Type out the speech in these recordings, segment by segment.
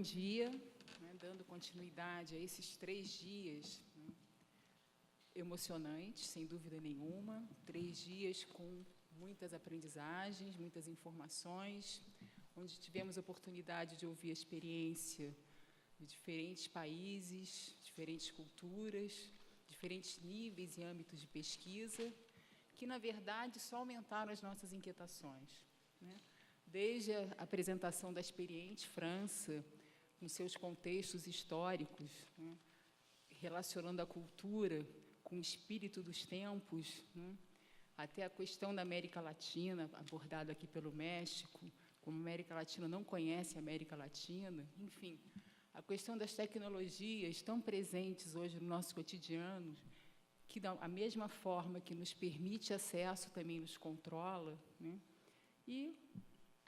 bom dia, né, dando continuidade a esses 3 dias, né, emocionantes, sem dúvida nenhuma, 3 dias com muitas aprendizagens, muitas informações, onde tivemos a oportunidade de ouvir a experiência de diferentes países, diferentes culturas, diferentes níveis e âmbitos de pesquisa, que, na verdade, só aumentaram as nossas inquietações, né? Desde a apresentação da Experiente França, com seus contextos históricos, né, relacionando a cultura com o espírito dos tempos, né, até a questão da América Latina, abordada aqui pelo México, como a América Latina não conhece a América Latina, enfim, a questão das tecnologias tão presentes hoje no nosso cotidiano, que, da mesma forma que nos permite acesso, também nos controla, né, e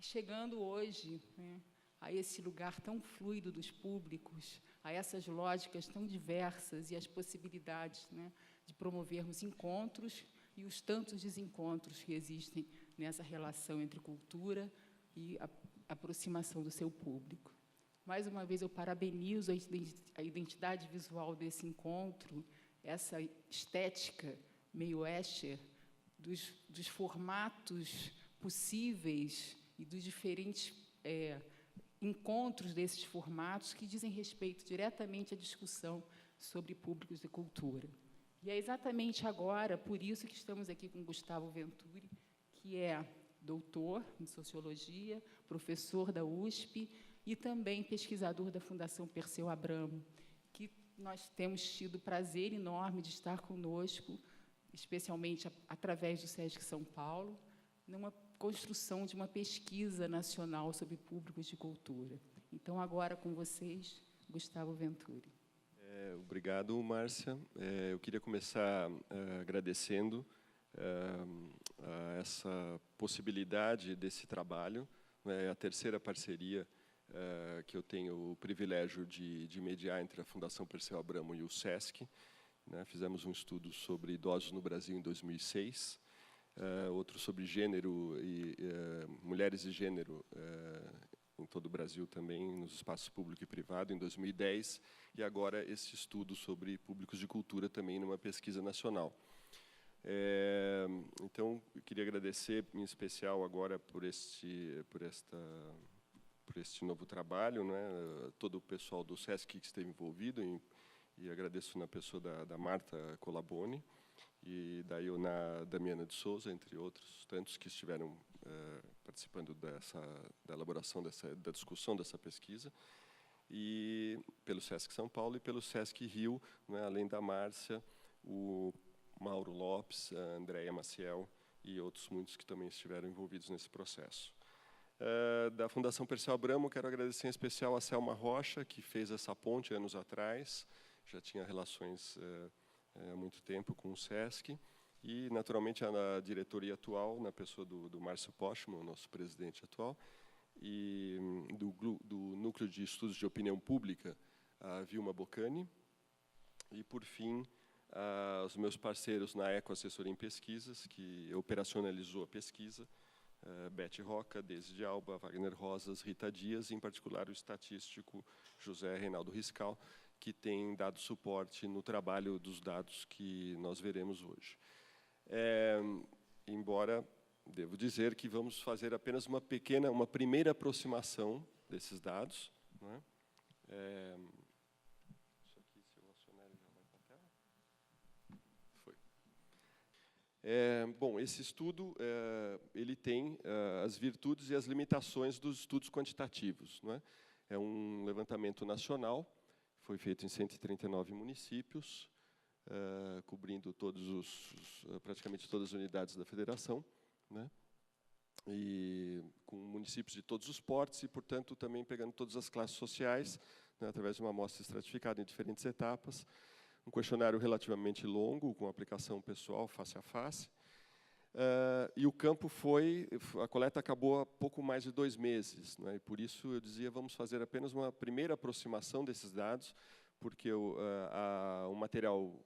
chegando hoje, né, a esse lugar tão fluido dos públicos, a essas lógicas tão diversas e as possibilidades, né, de promovermos encontros e os tantos desencontros que existem nessa relação entre cultura e a aproximação do seu público. Mais uma vez, eu parabenizo a identidade visual desse encontro, essa estética meio Escher, dos formatos possíveis e dos diferentes encontros desses formatos que dizem respeito diretamente à discussão sobre públicos e cultura. E é exatamente agora, por isso que estamos aqui com Gustavo Venturi, que é doutor em Sociologia, professor da USP e também pesquisador da Fundação Perseu Abramo, que nós temos tido o prazer enorme de estar conosco, especialmente através do SESC São Paulo, numa construção de uma pesquisa nacional sobre públicos de cultura. Então, agora com vocês, Gustavo Venturi. Obrigado, Márcia. Eu queria começar agradecendo a essa possibilidade desse trabalho. É a terceira parceria que eu tenho o privilégio de mediar entre a Fundação Perseu Abramo e o SESC. Fizemos um estudo sobre idosos no Brasil em 2006, outro sobre gênero e mulheres e gênero em todo o Brasil também, nos espaços público e privado, em 2010, e agora esse estudo sobre públicos de cultura também numa pesquisa nacional. Então, eu queria agradecer, em especial, agora por este novo trabalho, né, todo o pessoal do SESC que esteve envolvido, e agradeço na pessoa da Marta Colaboni, e da Ioná Damiana de Souza, entre outros tantos que estiveram participando da elaboração da discussão dessa pesquisa, e pelo SESC São Paulo e pelo SESC Rio, né, além da Márcia, o Mauro Lopes, a Andréia Maciel e outros muitos que também estiveram envolvidos nesse processo. Da Fundação Perseu Abramo, quero agradecer em especial a Selma Rocha, que fez essa ponte anos atrás, já tinha relações há muito tempo com o SESC, e, naturalmente, a diretoria atual, na pessoa do Márcio Postman, nosso presidente atual, e do Núcleo de Estudos de Opinião Pública, a Vilma Bocani, e, por fim, os meus parceiros na Eco Assessoria em Pesquisas, que operacionalizou a pesquisa, Beth Roca, Deise de Alba, Wagner Rosas, Rita Dias, e, em particular, o estatístico José Reinaldo Riscal, que tem dado suporte no trabalho dos dados que nós veremos hoje. Embora, devo dizer que vamos fazer apenas uma primeira aproximação desses dados, né? Isso aqui, se eu acionar, ele já vai para a tela? Foi. Bom, esse estudo ele tem as virtudes e as limitações dos estudos quantitativos, não é? É um levantamento nacional, foi feito em 139 municípios, cobrindo praticamente todas as unidades da federação, né? E com municípios de todos os portes e, portanto, também pegando todas as classes sociais, né, através de uma amostra estratificada em diferentes etapas. Um questionário relativamente longo, com aplicação pessoal, face a face. E o campo a coleta acabou há pouco mais de 2 meses, né, e por isso eu dizia, vamos fazer apenas uma primeira aproximação desses dados, porque um material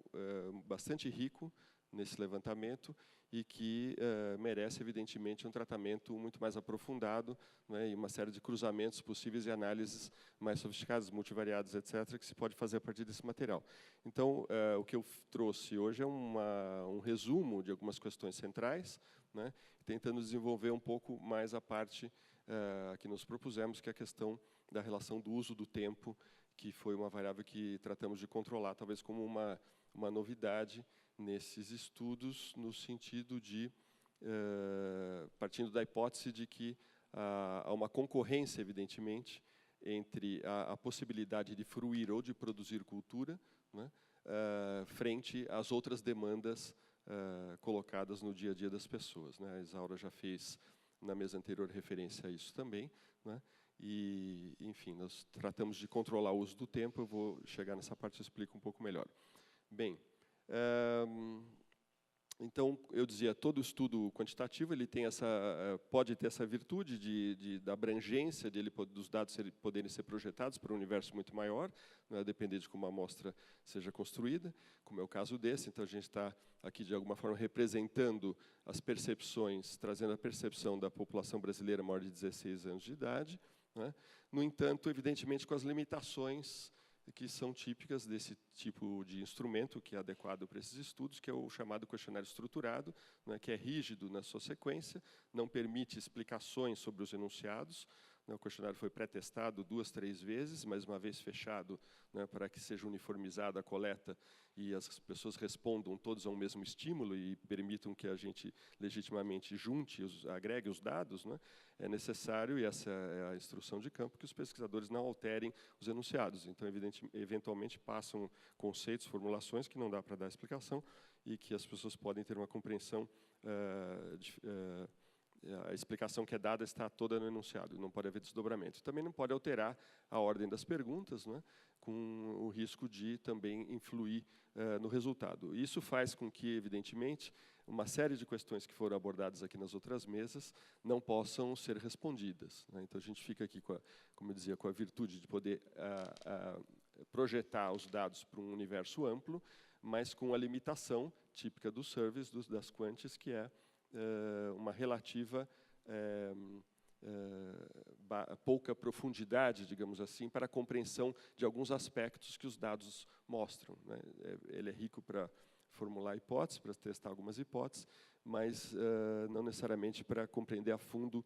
bastante rico, nesse levantamento e que merece, evidentemente, um tratamento muito mais aprofundado, né, e uma série de cruzamentos possíveis e análises mais sofisticadas, multivariadas, etc., que se pode fazer a partir desse material. Então, o que eu trouxe hoje é um resumo de algumas questões centrais, né, tentando desenvolver um pouco mais a parte que nos propusemos, que é a questão da relação do uso do tempo, que foi uma variável que tratamos de controlar, talvez como uma novidade nesses estudos, no sentido de, partindo da hipótese de que há uma concorrência, evidentemente, entre a possibilidade de fruir ou de produzir cultura, né, frente às outras demandas colocadas no dia a dia das pessoas, né. A Isaura já fez, na mesa anterior, referência a isso também, né. E, enfim, nós tratamos de controlar o uso do tempo. Eu vou chegar nessa parte e explico um pouco melhor. Bem, então, eu dizia, todo estudo quantitativo ele tem pode ter essa virtude da abrangência dos dados poderem ser projetados para um universo muito maior, né, a depender de como a amostra seja construída, como é o caso desse. Então, a gente está aqui, de alguma forma, representando as percepções, trazendo a percepção da população brasileira maior de 16 anos de idade, né. No entanto, evidentemente, com as limitações que são típicas desse tipo de instrumento, que é adequado para esses estudos, que é o chamado questionário estruturado, né, que é rígido na sua sequência, não permite explicações sobre os enunciados. Né, o questionário foi pré-testado 2, 3 vezes, mas uma vez fechado, né, para que seja uniformizada a coleta e as pessoas respondam todos ao mesmo estímulo e permitam que a gente legitimamente agregue os dados, né, é necessário, e essa é a instrução de campo, que os pesquisadores não alterem os enunciados. Então, eventualmente, passam conceitos, formulações que não dá para dar explicação e que as pessoas podem ter uma compreensão. A explicação que é dada está toda no enunciado, não pode haver desdobramento. Também não pode alterar a ordem das perguntas, né, com o risco de também influir no resultado. Isso faz com que, evidentemente, uma série de questões que foram abordadas aqui nas outras mesas não possam ser respondidas, né. Então, a gente fica aqui, como eu dizia, com a virtude de poder projetar os dados para um universo amplo, mas com a limitação típica do service, das quantis, que é uma relativa pouca profundidade, digamos assim, para a compreensão de alguns aspectos que os dados mostram, né. Ele é rico para formular hipóteses, para testar algumas hipóteses, mas não necessariamente para compreender a fundo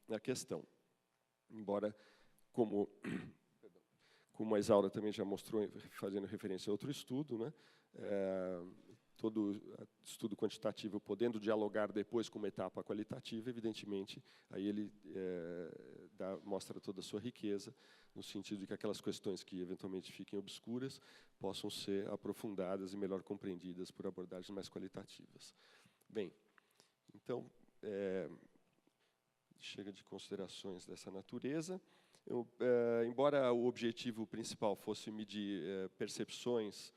a questão. Embora, como a Isaura também já mostrou, fazendo referência a outro estudo, né, todo estudo quantitativo podendo dialogar depois com uma etapa qualitativa, evidentemente, aí ele mostra toda a sua riqueza, no sentido de que aquelas questões que eventualmente fiquem obscuras possam ser aprofundadas e melhor compreendidas por abordagens mais qualitativas. Bem, então, chega de considerações dessa natureza. Embora o objetivo principal fosse medir percepções,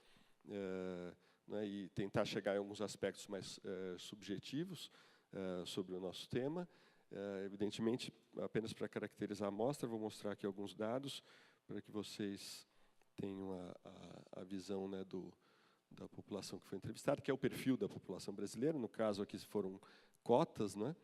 né, e tentar chegar em alguns aspectos mais subjetivos sobre o nosso tema, evidentemente, apenas para caracterizar a amostra, vou mostrar aqui alguns dados para que vocês tenham a visão, né, da população que foi entrevistada, que é o perfil da população brasileira. No caso aqui foram cotas, né?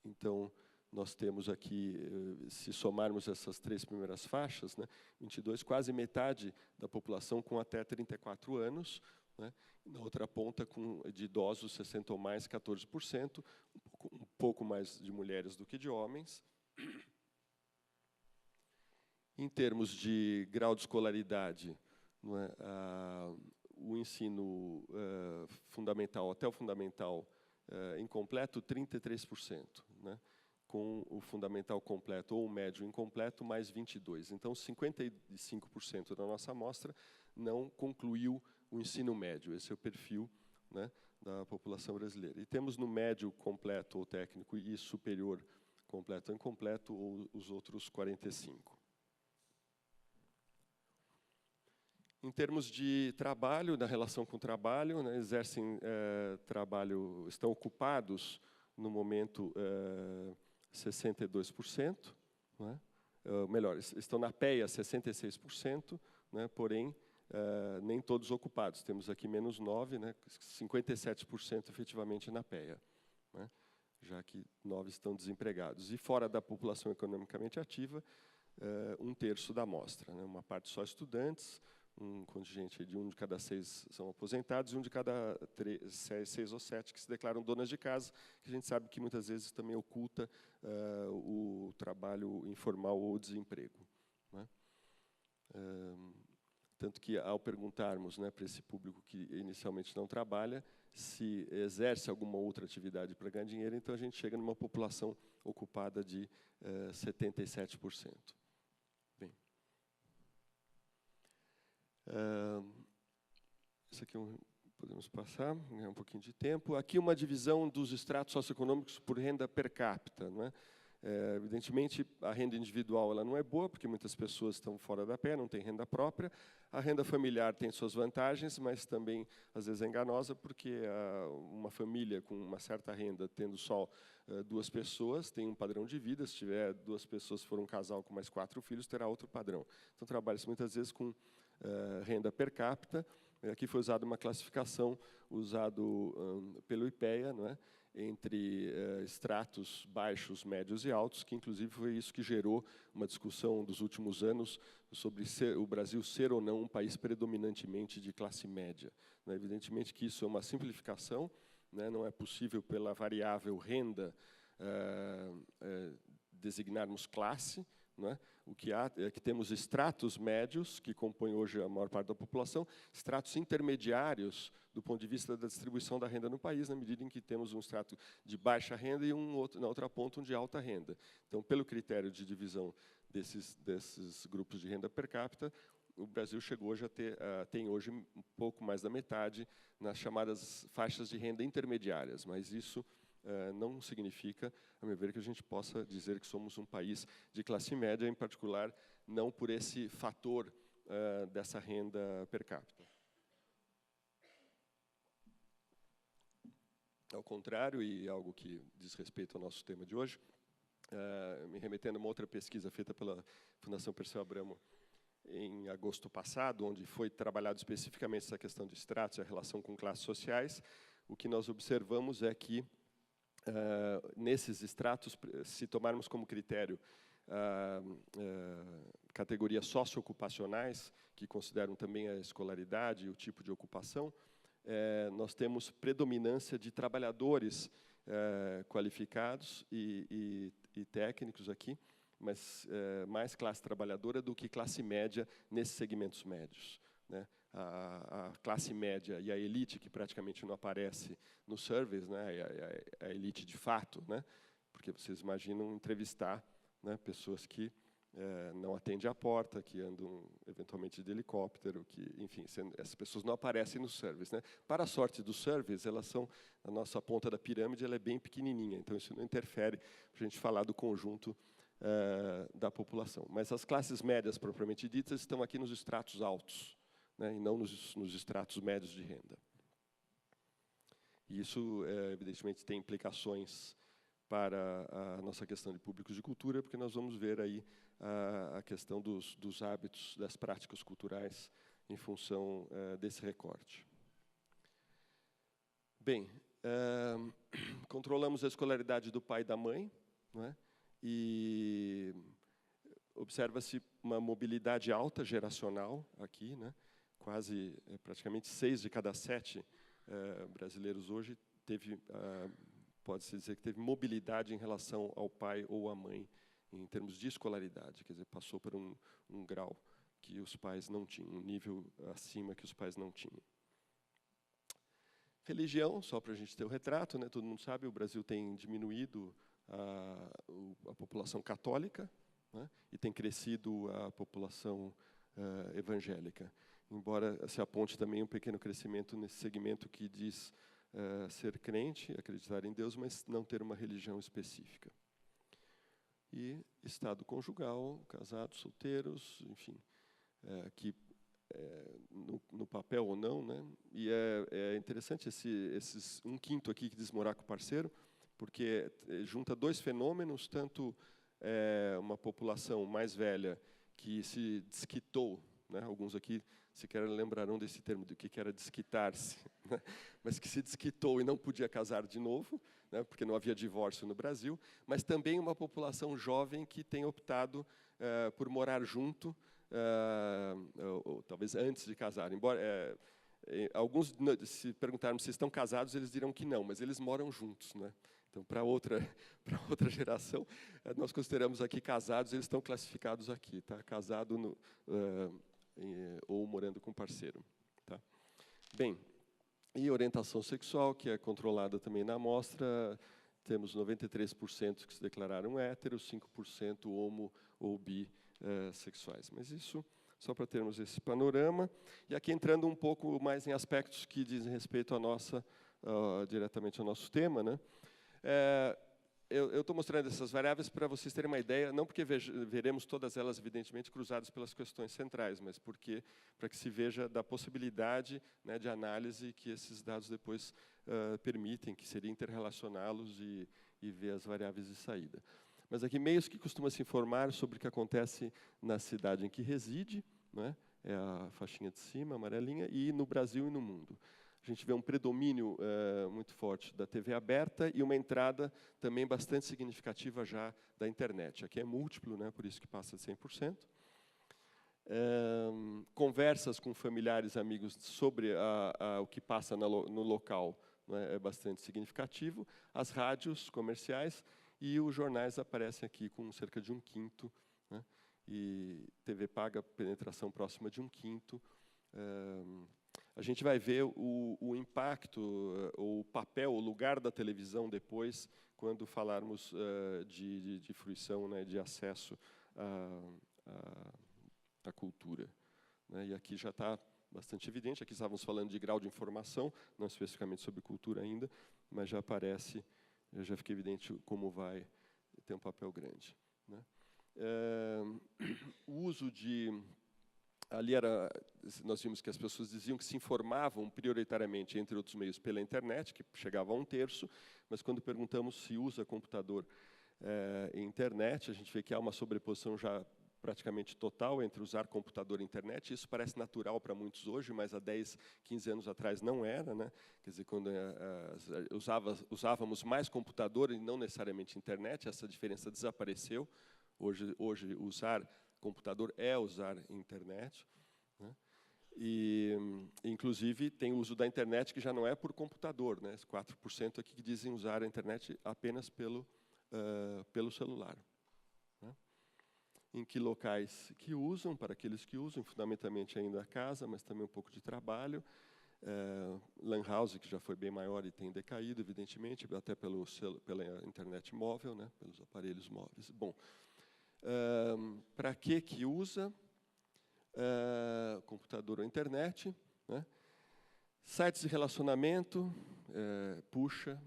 Então, nós temos aqui, se somarmos essas 3 primeiras faixas, né, 22, quase metade da população com até 34 anos, né, na outra ponta, de idosos 60 ou mais, 14%, um pouco mais de mulheres do que de homens. Em termos de grau de escolaridade, não é, o ensino fundamental, até o fundamental incompleto, 33%. Né, com o fundamental completo ou o médio incompleto, mais 22%. Então, 55% da nossa amostra não concluiu o ensino médio. Esse é o perfil, né, da população brasileira. E temos no médio completo ou técnico e superior completo ou incompleto, ou os outros 45%. Em termos de trabalho, da relação com o trabalho, né, exercem trabalho, estão ocupados no momento 62%, né? Melhor, estão na PEA 66%, né? Porém, nem todos ocupados. Temos aqui menos 9, né, 57% efetivamente na PEA, né, já que 9 estão desempregados. E fora da população economicamente ativa, 1/3 da amostra, né, uma parte só estudantes, um contingente de 1 de cada 6 são aposentados e 1 de cada 6 ou 7 que se declaram donas de casa, que a gente sabe que muitas vezes também oculta o trabalho informal ou o desemprego, né? Tanto que, ao perguntarmos, né, para esse público que inicialmente não trabalha, se exerce alguma outra atividade para ganhar dinheiro, então a gente chega numa população ocupada de 77%. Bem, isso aqui podemos passar, ganhar um pouquinho de tempo. Aqui uma divisão dos estratos socioeconômicos por renda per capita, não é? Evidentemente, a renda individual ela não é boa, porque muitas pessoas estão fora da PEA, não têm renda própria. A renda familiar tem suas vantagens, mas também, às vezes, é enganosa, porque uma família com uma certa renda, tendo só 2 pessoas, tem um padrão de vida. Se tiver 2 pessoas, se for um casal com mais 4 filhos, terá outro padrão. Então, trabalha-se muitas vezes com renda per capita. Aqui foi usada uma classificação usado pelo IPEA, não é? Entre estratos baixos, médios e altos, que inclusive foi isso que gerou uma discussão dos últimos anos sobre o Brasil ser ou não um país predominantemente de classe média, né? Evidentemente que isso é uma simplificação, né? Não é possível pela variável renda designarmos classe, não é? O que há é que temos estratos médios, que compõem hoje a maior parte da população, estratos intermediários do ponto de vista da distribuição da renda no país, na medida em que temos um estrato de baixa renda e na outra ponta, um de alta renda. Então, pelo critério de divisão desses grupos de renda per capita, o Brasil chegou hoje a ter, tem hoje um pouco mais da metade nas chamadas faixas de renda intermediárias, mas isso não significa, a meu ver, que a gente possa dizer que somos um país de classe média, em particular, não por esse fator dessa renda per capita. Ao contrário, e algo que diz respeito ao nosso tema de hoje, me remetendo a uma outra pesquisa feita pela Fundação Perseu Abramo em agosto passado, onde foi trabalhado especificamente essa questão de estratos e a relação com classes sociais, o que nós observamos é que nesses estratos, se tomarmos como critério categorias socioocupacionais, que consideram também a escolaridade e o tipo de ocupação, nós temos predominância de trabalhadores qualificados e técnicos aqui, mas mais classe trabalhadora do que classe média nesses segmentos médios, né? A classe média e a elite, que praticamente não aparece no surveys, né, a elite de fato, né, porque vocês imaginam entrevistar, né, pessoas que não atendem a porta, que andam eventualmente de helicóptero, que, enfim, essas pessoas não aparecem nos surveys, né. Para a sorte dos surveys, elas são, a nossa ponta da pirâmide ela é bem pequenininha, então isso não interfere para a gente falar do conjunto da população. Mas as classes médias, propriamente ditas, estão aqui nos estratos altos, né, e não nos estratos médios de renda. E isso, evidentemente, tem implicações para a nossa questão de públicos de cultura, porque nós vamos ver aí a questão dos hábitos, das práticas culturais em função desse recorte. Bem, controlamos a escolaridade do pai e da mãe, não é? E observa-se uma mobilidade alta geracional aqui, né? Quase, praticamente 6 de cada 7 brasileiros hoje pode-se dizer que teve mobilidade em relação ao pai ou à mãe, em termos de escolaridade, quer dizer, passou por um grau que os pais não tinham, um nível acima que os pais não tinham. Religião, só para a gente ter o retrato, né? Todo mundo sabe, o Brasil tem diminuído a população católica, né? E tem crescido a população evangélica. Embora se aponte também um pequeno crescimento nesse segmento que diz ser crente, acreditar em Deus, mas não ter uma religião específica. E estado conjugal, casados, solteiros, enfim, que no papel ou não, né? E é interessante esses 1/5 aqui que diz morar com o parceiro, porque junta 2 fenômenos, tanto uma população mais velha que se desquitou né? Alguns aqui sequer lembrarão desse termo, do que era desquitar-se, né? Mas que se desquitou e não podia casar de novo, né? Porque não havia divórcio no Brasil, mas também uma população jovem que tem optado por morar junto, ou talvez antes de casar. Embora alguns, se perguntarmos se estão casados, eles dirão que não, mas eles moram juntos, né? Então, para outra geração, nós consideramos aqui casados, eles estão classificados aqui, tá? Casado ou morando com parceiro, tá? Bem, e orientação sexual, que é controlada também na amostra, temos 93% que se declararam héteros, 5% homo ou bissexuais. Mas isso só para termos esse panorama. E aqui entrando um pouco mais em aspectos que dizem respeito à diretamente ao nosso tema, né? Eu estou mostrando essas variáveis para vocês terem uma ideia, não porque veremos todas elas, evidentemente, cruzadas pelas questões centrais, mas para que se veja da possibilidade, né, de análise que esses dados depois permitem, que seria interrelacioná-los e ver as variáveis de saída. Mas aqui meios que costuma se informar sobre o que acontece na cidade em que reside, né, é a faixinha de cima, amarelinha, e no Brasil e no mundo. A gente vê um predomínio muito forte da TV aberta e uma entrada também bastante significativa já da internet. Aqui é múltiplo, né, por isso que passa de 100%. Conversas com familiares e amigos sobre o que passa no local, né, é bastante significativo. As rádios comerciais e os jornais aparecem aqui com cerca de 1/5, né, e TV paga, penetração próxima de 1/5. A gente vai ver o impacto, o papel, o lugar da televisão depois, quando falarmos de fruição, né, de acesso à cultura, né? E aqui já está bastante evidente, aqui estávamos falando de grau de informação, não especificamente sobre cultura ainda, mas já aparece, já fica evidente como vai ter um papel grande, né? O uso de... Ali nós vimos que as pessoas diziam que se informavam prioritariamente, entre outros meios, pela internet, que chegava a 1/3, mas quando perguntamos se usa computador e internet, a gente vê que há uma sobreposição já praticamente total entre usar computador e internet. Isso parece natural para muitos hoje, mas há 10, 15 anos atrás não era, né? Quer dizer, quando usávamos mais computador e não necessariamente internet, essa diferença desapareceu. Hoje usar computador é usar internet, né? E, inclusive, tem o uso da internet que já não é por computador, né? 4% aqui que dizem usar a internet apenas pelo celular, né? Em que locais que usam, para aqueles que usam, fundamentalmente ainda a casa, mas também um pouco de trabalho. Lan house, que já foi bem maior e tem decaído, evidentemente, até pela internet móvel, né? Pelos aparelhos móveis. Bom, para que usa computador ou internet, né? Sites de relacionamento, puxa,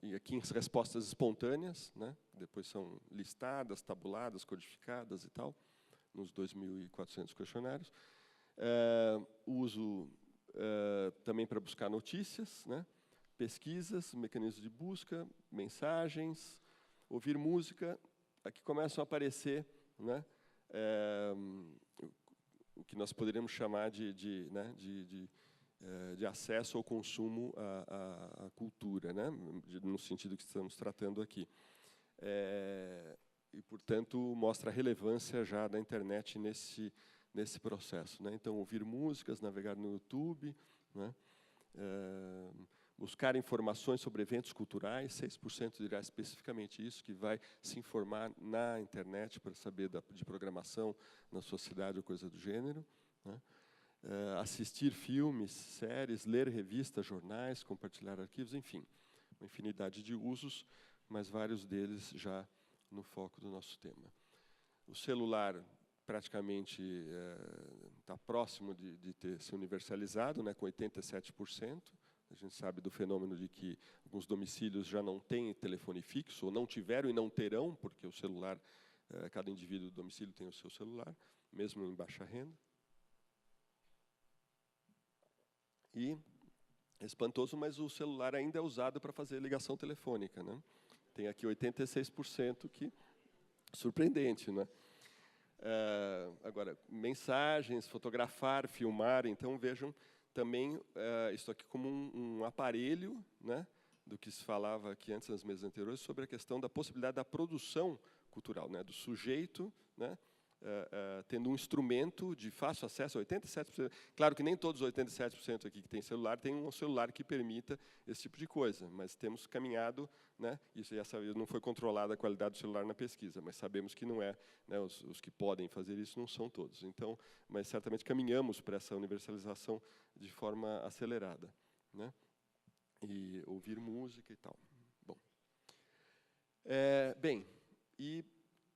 e aqui as respostas espontâneas, né? Depois são listadas, tabuladas, codificadas e tal, nos 2.400 questionários. Uso também para buscar notícias, né? Pesquisas, mecanismos de busca, mensagens, ouvir música. Aqui começam a aparecer, né, o que nós poderíamos chamar de acesso ao consumo à cultura, né, no sentido que estamos tratando aqui. E, portanto, mostra a relevância já da internet nesse processo, né? Então, ouvir músicas, navegar no YouTube, né, buscar informações sobre eventos culturais, 6% dirá especificamente isso, que vai se informar na internet para saber de programação na sua cidade ou coisa do gênero, né? Assistir filmes, séries, ler revistas, jornais, compartilhar arquivos, enfim, uma infinidade de usos, mas vários deles já no foco do nosso tema. O celular praticamente está próximo de ter se universalizado, né, com 87%. A gente sabe do fenômeno de que alguns domicílios já não têm telefone fixo, ou não tiveram e não terão, porque o celular, cada indivíduo do domicílio tem o seu celular, mesmo em baixa renda. E é espantoso, mas o celular ainda é usado para fazer ligação telefônica, né? Tem aqui 86%, que surpreendente, né? Agora, mensagens, fotografar, filmar, então vejam também isso aqui como um aparelho, né, do que se falava aqui antes, nas mesas anteriores, sobre a questão da possibilidade da produção cultural, né, do sujeito, né, tendo um instrumento de fácil acesso, 87%. Claro que nem todos os 87% aqui que tem celular têm um celular que permita esse tipo de coisa, mas temos caminhado, né, isso já sabia, não foi controlada a qualidade do celular na pesquisa, mas sabemos que não é, né, os que podem fazer isso não são todos. Então, mas certamente caminhamos para essa universalização de forma acelerada, né, e ouvir música e tal. Bom, bem, e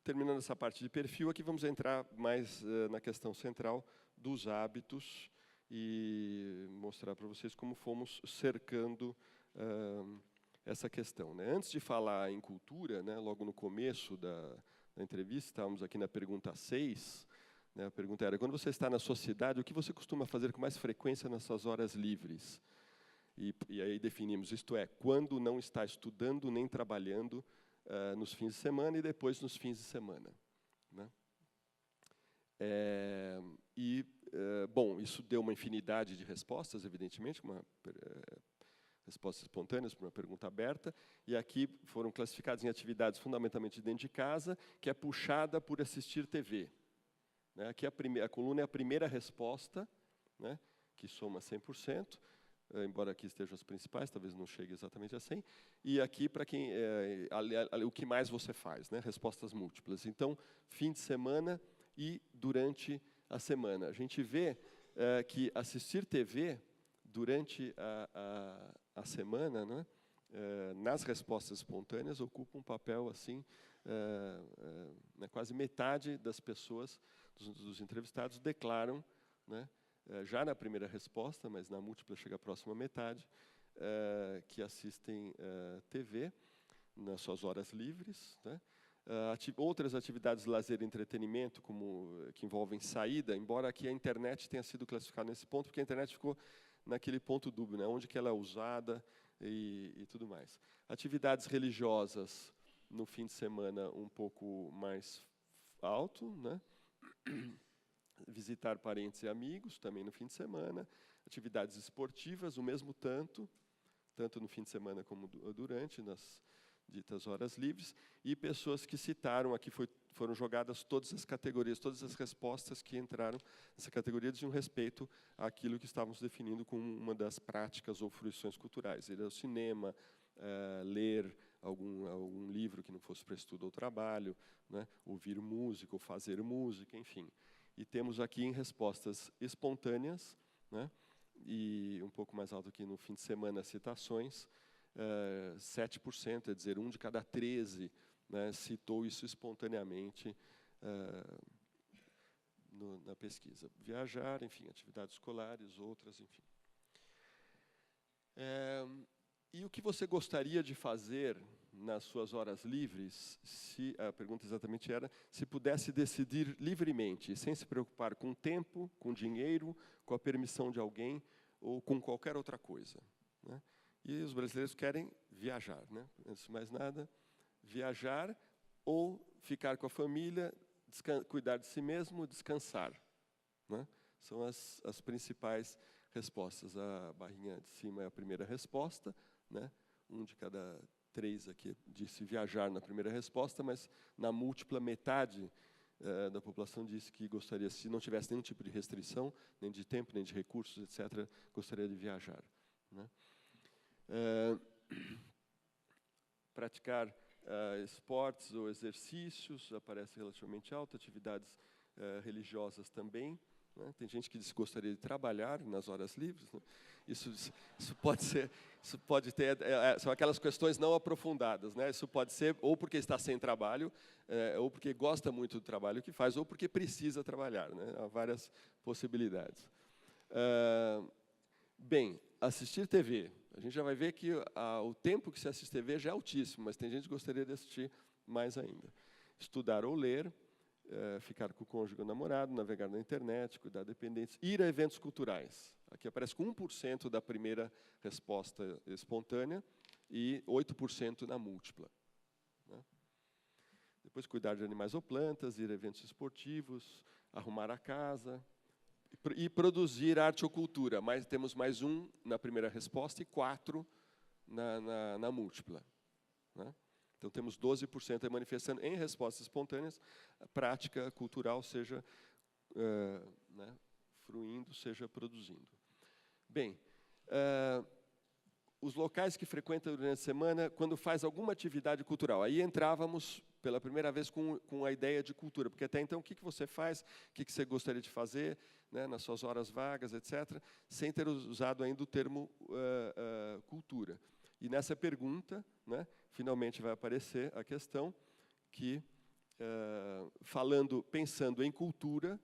terminando essa parte de perfil, aqui vamos entrar mais na questão central dos hábitos e mostrar para vocês como fomos cercando essa questão, né? Antes de falar em cultura, né, logo no começo da entrevista, estávamos aqui na pergunta 6, né, a pergunta era, quando você está na sociedade, o que você costuma fazer com mais frequência nas suas horas livres? E aí definimos, isto é, quando não está estudando nem trabalhando, nos fins de semana e depois nos fins de semana, né? Bom, isso deu uma infinidade de respostas, evidentemente, respostas espontâneas para uma pergunta aberta, e aqui foram classificadas em atividades fundamentalmente dentro de casa, que é puxada por assistir TV. Né? Aqui a coluna é a primeira resposta, né, que soma 100%, embora aqui estejam as principais, talvez não chegue exatamente a 100, e aqui para quem o que mais você faz, né? Respostas múltiplas. Então, fim de semana e durante a semana. A gente vê que assistir TV durante a semana, né, nas respostas espontâneas, ocupa um papel assim, né, quase metade das pessoas, dos entrevistados, declaram, né, já na primeira resposta, mas na múltipla chega a próxima metade, que assistem TV nas suas horas livres, né? Outras atividades de lazer e entretenimento, que envolvem saída, embora aqui a internet tenha sido classificada nesse ponto, porque a internet ficou naquele ponto dúbio, né? Onde que ela é usada e tudo mais. Atividades religiosas, no fim de semana, um pouco mais alto, né? Visitar parentes e amigos, também no fim de semana. Atividades esportivas, o mesmo tanto no fim de semana como durante, nas ditas horas livres. E pessoas que citaram, aqui foram jogadas todas as categorias, todas as respostas que entraram nessa categoria diziam respeito àquilo que estávamos definindo como uma das práticas ou fruições culturais. Ir ao cinema, ler algum livro que não fosse para estudo ou trabalho, né? Ouvir música ou fazer música, enfim. E temos aqui em respostas espontâneas, né, e um pouco mais alto aqui no fim de semana, citações, 7%, é dizer, 1 de cada 13, né, citou isso espontaneamente na pesquisa. Viajar, enfim, atividades escolares, outras, enfim. E o que você gostaria de fazer nas suas horas livres, a pergunta exatamente era, se pudesse decidir livremente, sem se preocupar com tempo, com dinheiro, com a permissão de alguém ou com qualquer outra coisa, né? E os brasileiros querem viajar, né? Antes de mais nada, viajar ou ficar com a família, cuidar de si mesmo, descansar, né? São as principais respostas. A barrinha de cima é a primeira resposta, né? 1 de cada 3 aqui disse viajar na primeira resposta, mas na múltipla metade da população disse que gostaria, se não tivesse nenhum tipo de restrição, nem de tempo, nem de recursos, etc., gostaria de viajar, né? Praticar esportes ou exercícios aparece relativamente alto, atividades religiosas também, né? Tem gente que diz que gostaria de trabalhar nas horas livres, né? Isso pode ter, são aquelas questões não aprofundadas, né? Isso pode ser ou porque está sem trabalho, ou porque gosta muito do trabalho que faz, ou porque precisa trabalhar, né? Há várias possibilidades. Bem, assistir TV. A gente já vai ver que o tempo que se assiste TV já é altíssimo, mas tem gente que gostaria de assistir mais ainda. Estudar ou ler, ficar com o cônjuge ou namorado, navegar na internet, cuidar de dependentes, ir a eventos culturais. Aqui aparece com 1% da primeira resposta espontânea e 8% na múltipla, né? Depois, cuidar de animais ou plantas, ir a eventos esportivos, arrumar a casa e produzir arte ou cultura. Mas temos mais um na primeira resposta e 4 na múltipla, né? Então, temos 12% manifestando em respostas espontâneas a prática cultural, seja né, fruindo, seja produzindo. Bem, os locais que frequentam durante a semana, quando faz alguma atividade cultural. Aí entrávamos, pela primeira vez, com a ideia de cultura, porque até então, o que você faz, o que você gostaria de fazer, né, nas suas horas vagas, etc., sem ter usado ainda o termo cultura. E nessa pergunta, né, finalmente vai aparecer a questão que, pensando em cultura,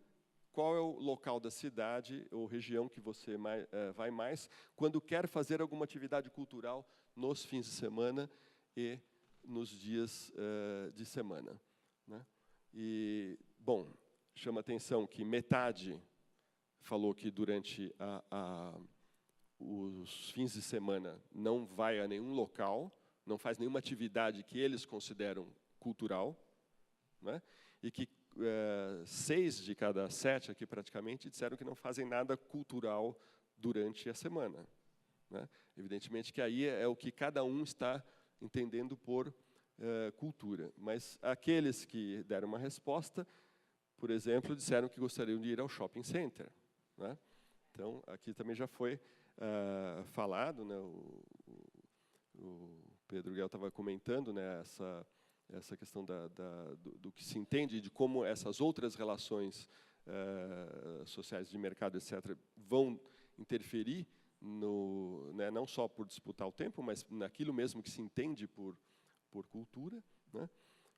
qual é o local da cidade ou região que você vai mais quando quer fazer alguma atividade cultural nos fins de semana e nos dias de semana, né? E, bom, chama atenção que metade falou que durante os fins de semana não vai a nenhum local, não faz nenhuma atividade que eles consideram cultural, né? E que 6 de cada 7 aqui praticamente disseram que não fazem nada cultural durante a semana, né? Evidentemente que aí é o que cada um está entendendo por cultura. Mas aqueles que deram uma resposta, por exemplo, disseram que gostariam de ir ao shopping center, né? Então, aqui também já foi falado, né? O Pedro Guel estava comentando, né, essa questão do que se entende, de como essas outras relações sociais de mercado, etc., vão interferir, né, não só por disputar o tempo, mas naquilo mesmo que se entende por cultura, né?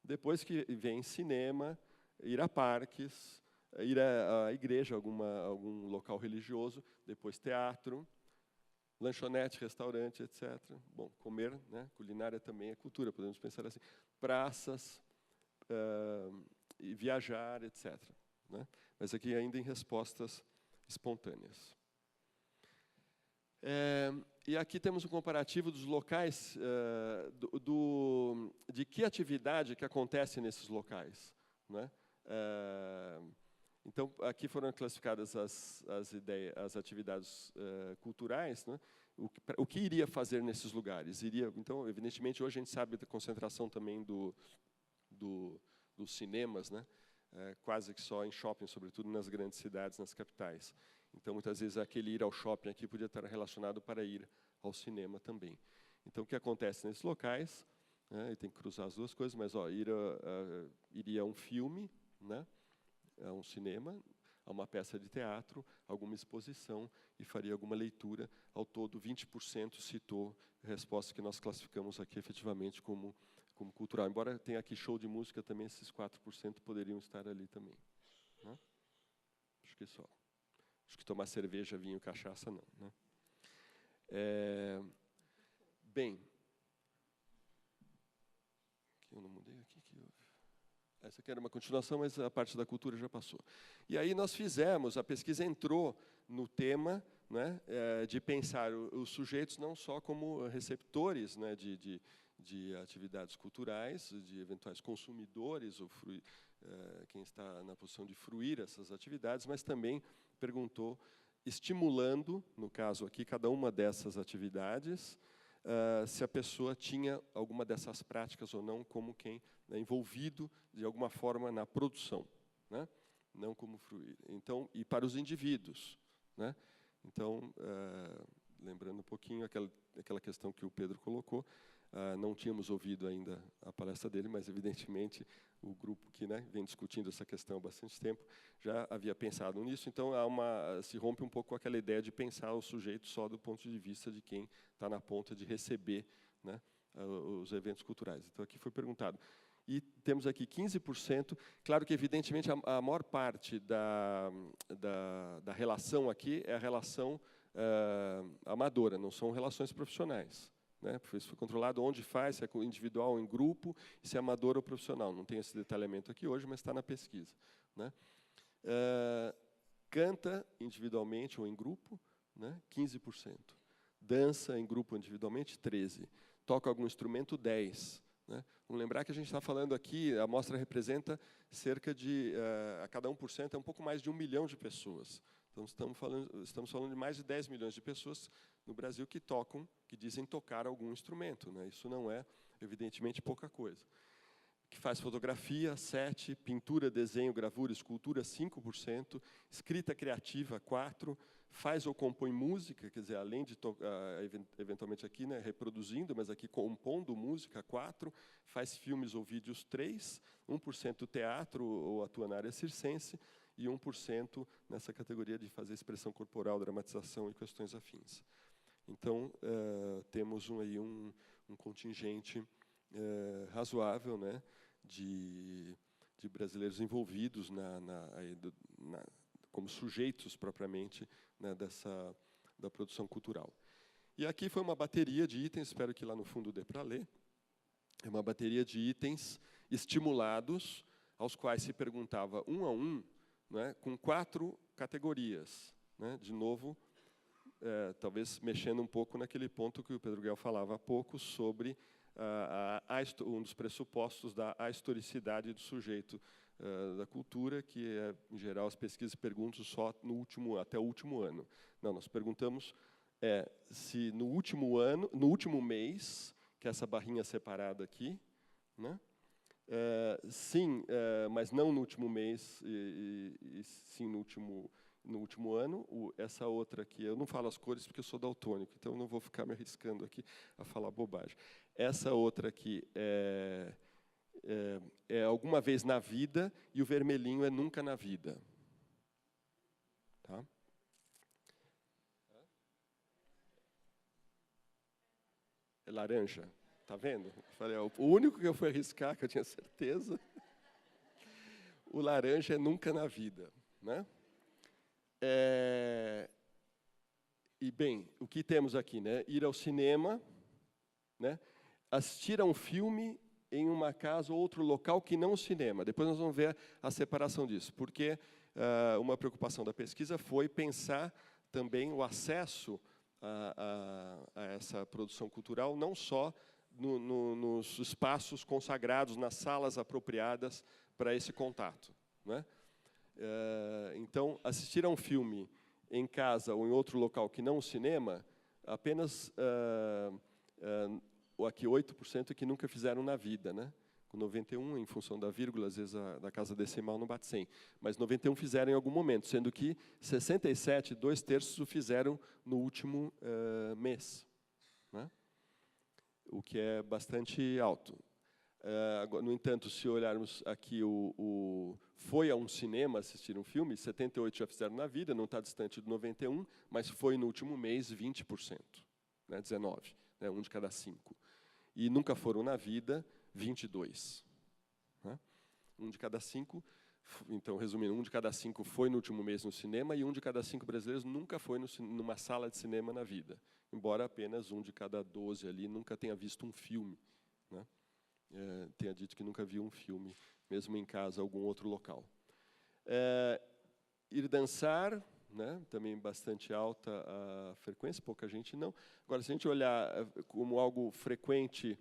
Depois que vem cinema, ir a parques, ir à igreja, algum local religioso, depois teatro, lanchonete, restaurante, etc. Bom, comer, né? Culinária também é cultura, podemos pensar assim. Praças, e viajar, etc., né? Mas aqui ainda em respostas espontâneas. E aqui temos um comparativo dos locais, de que atividade que acontece nesses locais, né? Então, aqui foram classificadas as atividades culturais, né? O que iria fazer nesses lugares? Então, evidentemente, hoje a gente sabe da concentração também dos cinemas, né? Quase que só em shopping, sobretudo nas grandes cidades, nas capitais. Então, muitas vezes, aquele ir ao shopping aqui podia estar relacionado para ir ao cinema também. Então, o que acontece nesses locais, né? E tem que cruzar as duas coisas, mas iria a um filme, né? A um cinema, a uma peça de teatro, alguma exposição e faria alguma leitura. Ao todo, 20% citou respostas que nós classificamos aqui efetivamente como cultural. Embora tenha aqui show de música também, esses 4% poderiam estar ali também, né? Acho que só. Acho que tomar cerveja, vinho, cachaça, não, né? Bem, eu não mudei aqui, que houve. Essa aqui era uma continuação, mas a parte da cultura já passou. E aí nós fizemos, a pesquisa entrou no tema, né, de pensar os sujeitos não só como receptores, né, de atividades culturais, de eventuais consumidores, ou quem está na posição de fruir essas atividades, mas também perguntou, estimulando, no caso aqui, cada uma dessas atividades, se a pessoa tinha alguma dessas práticas ou não, como quem é envolvido de alguma forma na produção, né? Não como fruir. Então, e para os indivíduos, né? Então, lembrando um pouquinho aquela questão que o Pedro colocou, não tínhamos ouvido ainda a palestra dele, mas evidentemente o grupo que, né, vem discutindo essa questão há bastante tempo já havia pensado nisso. Então se rompe um pouco com aquela ideia de pensar o sujeito só do ponto de vista de quem está na ponta de receber, né, os eventos culturais. Então aqui foi perguntado. E temos aqui 15%. Claro que, evidentemente, a maior parte da relação aqui é a relação amadora, não são relações profissionais, né? Isso foi controlado onde faz, se é individual ou em grupo, se é amador ou profissional. Não tem esse detalhamento aqui hoje, mas está na pesquisa, né? Canta individualmente ou em grupo, né? 15%. Dança em grupo ou individualmente, 13%. Toca algum instrumento, 10%. né? Vamos lembrar que a gente está falando aqui, a amostra representa cerca de, a cada 1%, é um pouco mais de 1 milhão de pessoas. Então, estamos falando de mais de 10 milhões de pessoas no Brasil que tocam, que dizem tocar algum instrumento, né? Isso não é, evidentemente, pouca coisa. Que faz fotografia, 7%, pintura, desenho, gravura, escultura, 5%, escrita criativa, 4%, faz ou compõe música, quer dizer, além de, eventualmente aqui, né, reproduzindo, mas aqui compondo música, 4%, faz filmes ou vídeos, 3%, 1% teatro ou atua na área circense, e 1% nessa categoria de fazer expressão corporal, dramatização e questões afins. Então, temos aí um contingente razoável, né, de brasileiros envolvidos como sujeitos propriamente, né, da produção cultural. E aqui foi uma bateria de itens, espero que lá no fundo dê para ler, é uma bateria de itens estimulados, aos quais se perguntava um a um, né, com 4 categorias, né, de novo, talvez mexendo um pouco naquele ponto que o Pedro Guel falava há pouco sobre um dos pressupostos da historicidade do sujeito da cultura, que é, em geral, as pesquisas perguntam só até o último ano. Não, nós perguntamos se no último mês, que é essa barrinha separada aqui, né? Sim, mas não no último mês, e sim no último ano. Essa outra aqui, eu não falo as cores porque eu sou daltônico, então eu não vou ficar me arriscando aqui a falar bobagem. Essa outra aqui é alguma vez na vida, e o vermelhinho é nunca na vida. Tá? É laranja. Tá vendo? Falei, o único que eu fui arriscar, que eu tinha certeza, o laranja é nunca na vida, né? E bem, o que temos aqui, né? Ir ao cinema, né? Assistir a um filme em uma casa ou outro local que não o cinema. Depois nós vamos ver a separação disso, porque uma preocupação da pesquisa foi pensar também o acesso a essa produção cultural, não só nos espaços consagrados, nas salas apropriadas para esse contato, né? Então, assistir a um filme em casa ou em outro local que não o cinema, apenas aqui 8% que nunca fizeram na vida, né? Com 91, em função da vírgula, às vezes da casa decimal não bate 100, mas 91 fizeram em algum momento, sendo que 67, 2/3 o fizeram no último mês, né? O que é bastante alto. No entanto, se olharmos aqui foi a um cinema assistir um filme, 78 já fizeram na vida, não está distante do 91, mas foi no último mês 20%, né, 19, né, 1 de cada 5. E nunca foram na vida 22. Né? 1 de cada 5, então, resumindo, 1 de cada 5 foi no último mês no cinema, e 1 de cada 5 brasileiros nunca foi numa sala de cinema na vida, embora apenas 1 de cada 12 ali nunca tenha visto um filme, né? Tenha dito que nunca viu um filme, mesmo em casa, algum outro local. Ir dançar, né, também bastante alta a frequência, pouca gente não. Agora, se a gente olhar como algo frequente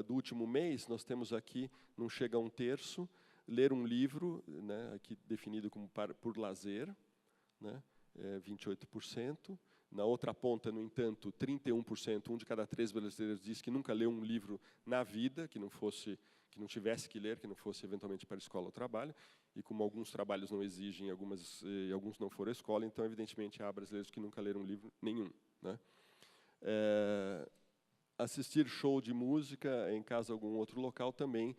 do último mês, nós temos aqui, não chega a 1/3, ler um livro, né, aqui definido como por lazer, né, 28%. Na outra ponta, no entanto, 31%, 1 de cada 3 brasileiros diz que nunca leu um livro na vida, que não tivesse que ler, que não fosse eventualmente para a escola ou trabalho. E como alguns trabalhos não exigem, alguns não foram à escola, então, evidentemente, há brasileiros que nunca leram livro nenhum, né? Assistir show de música em casa ou algum outro local também,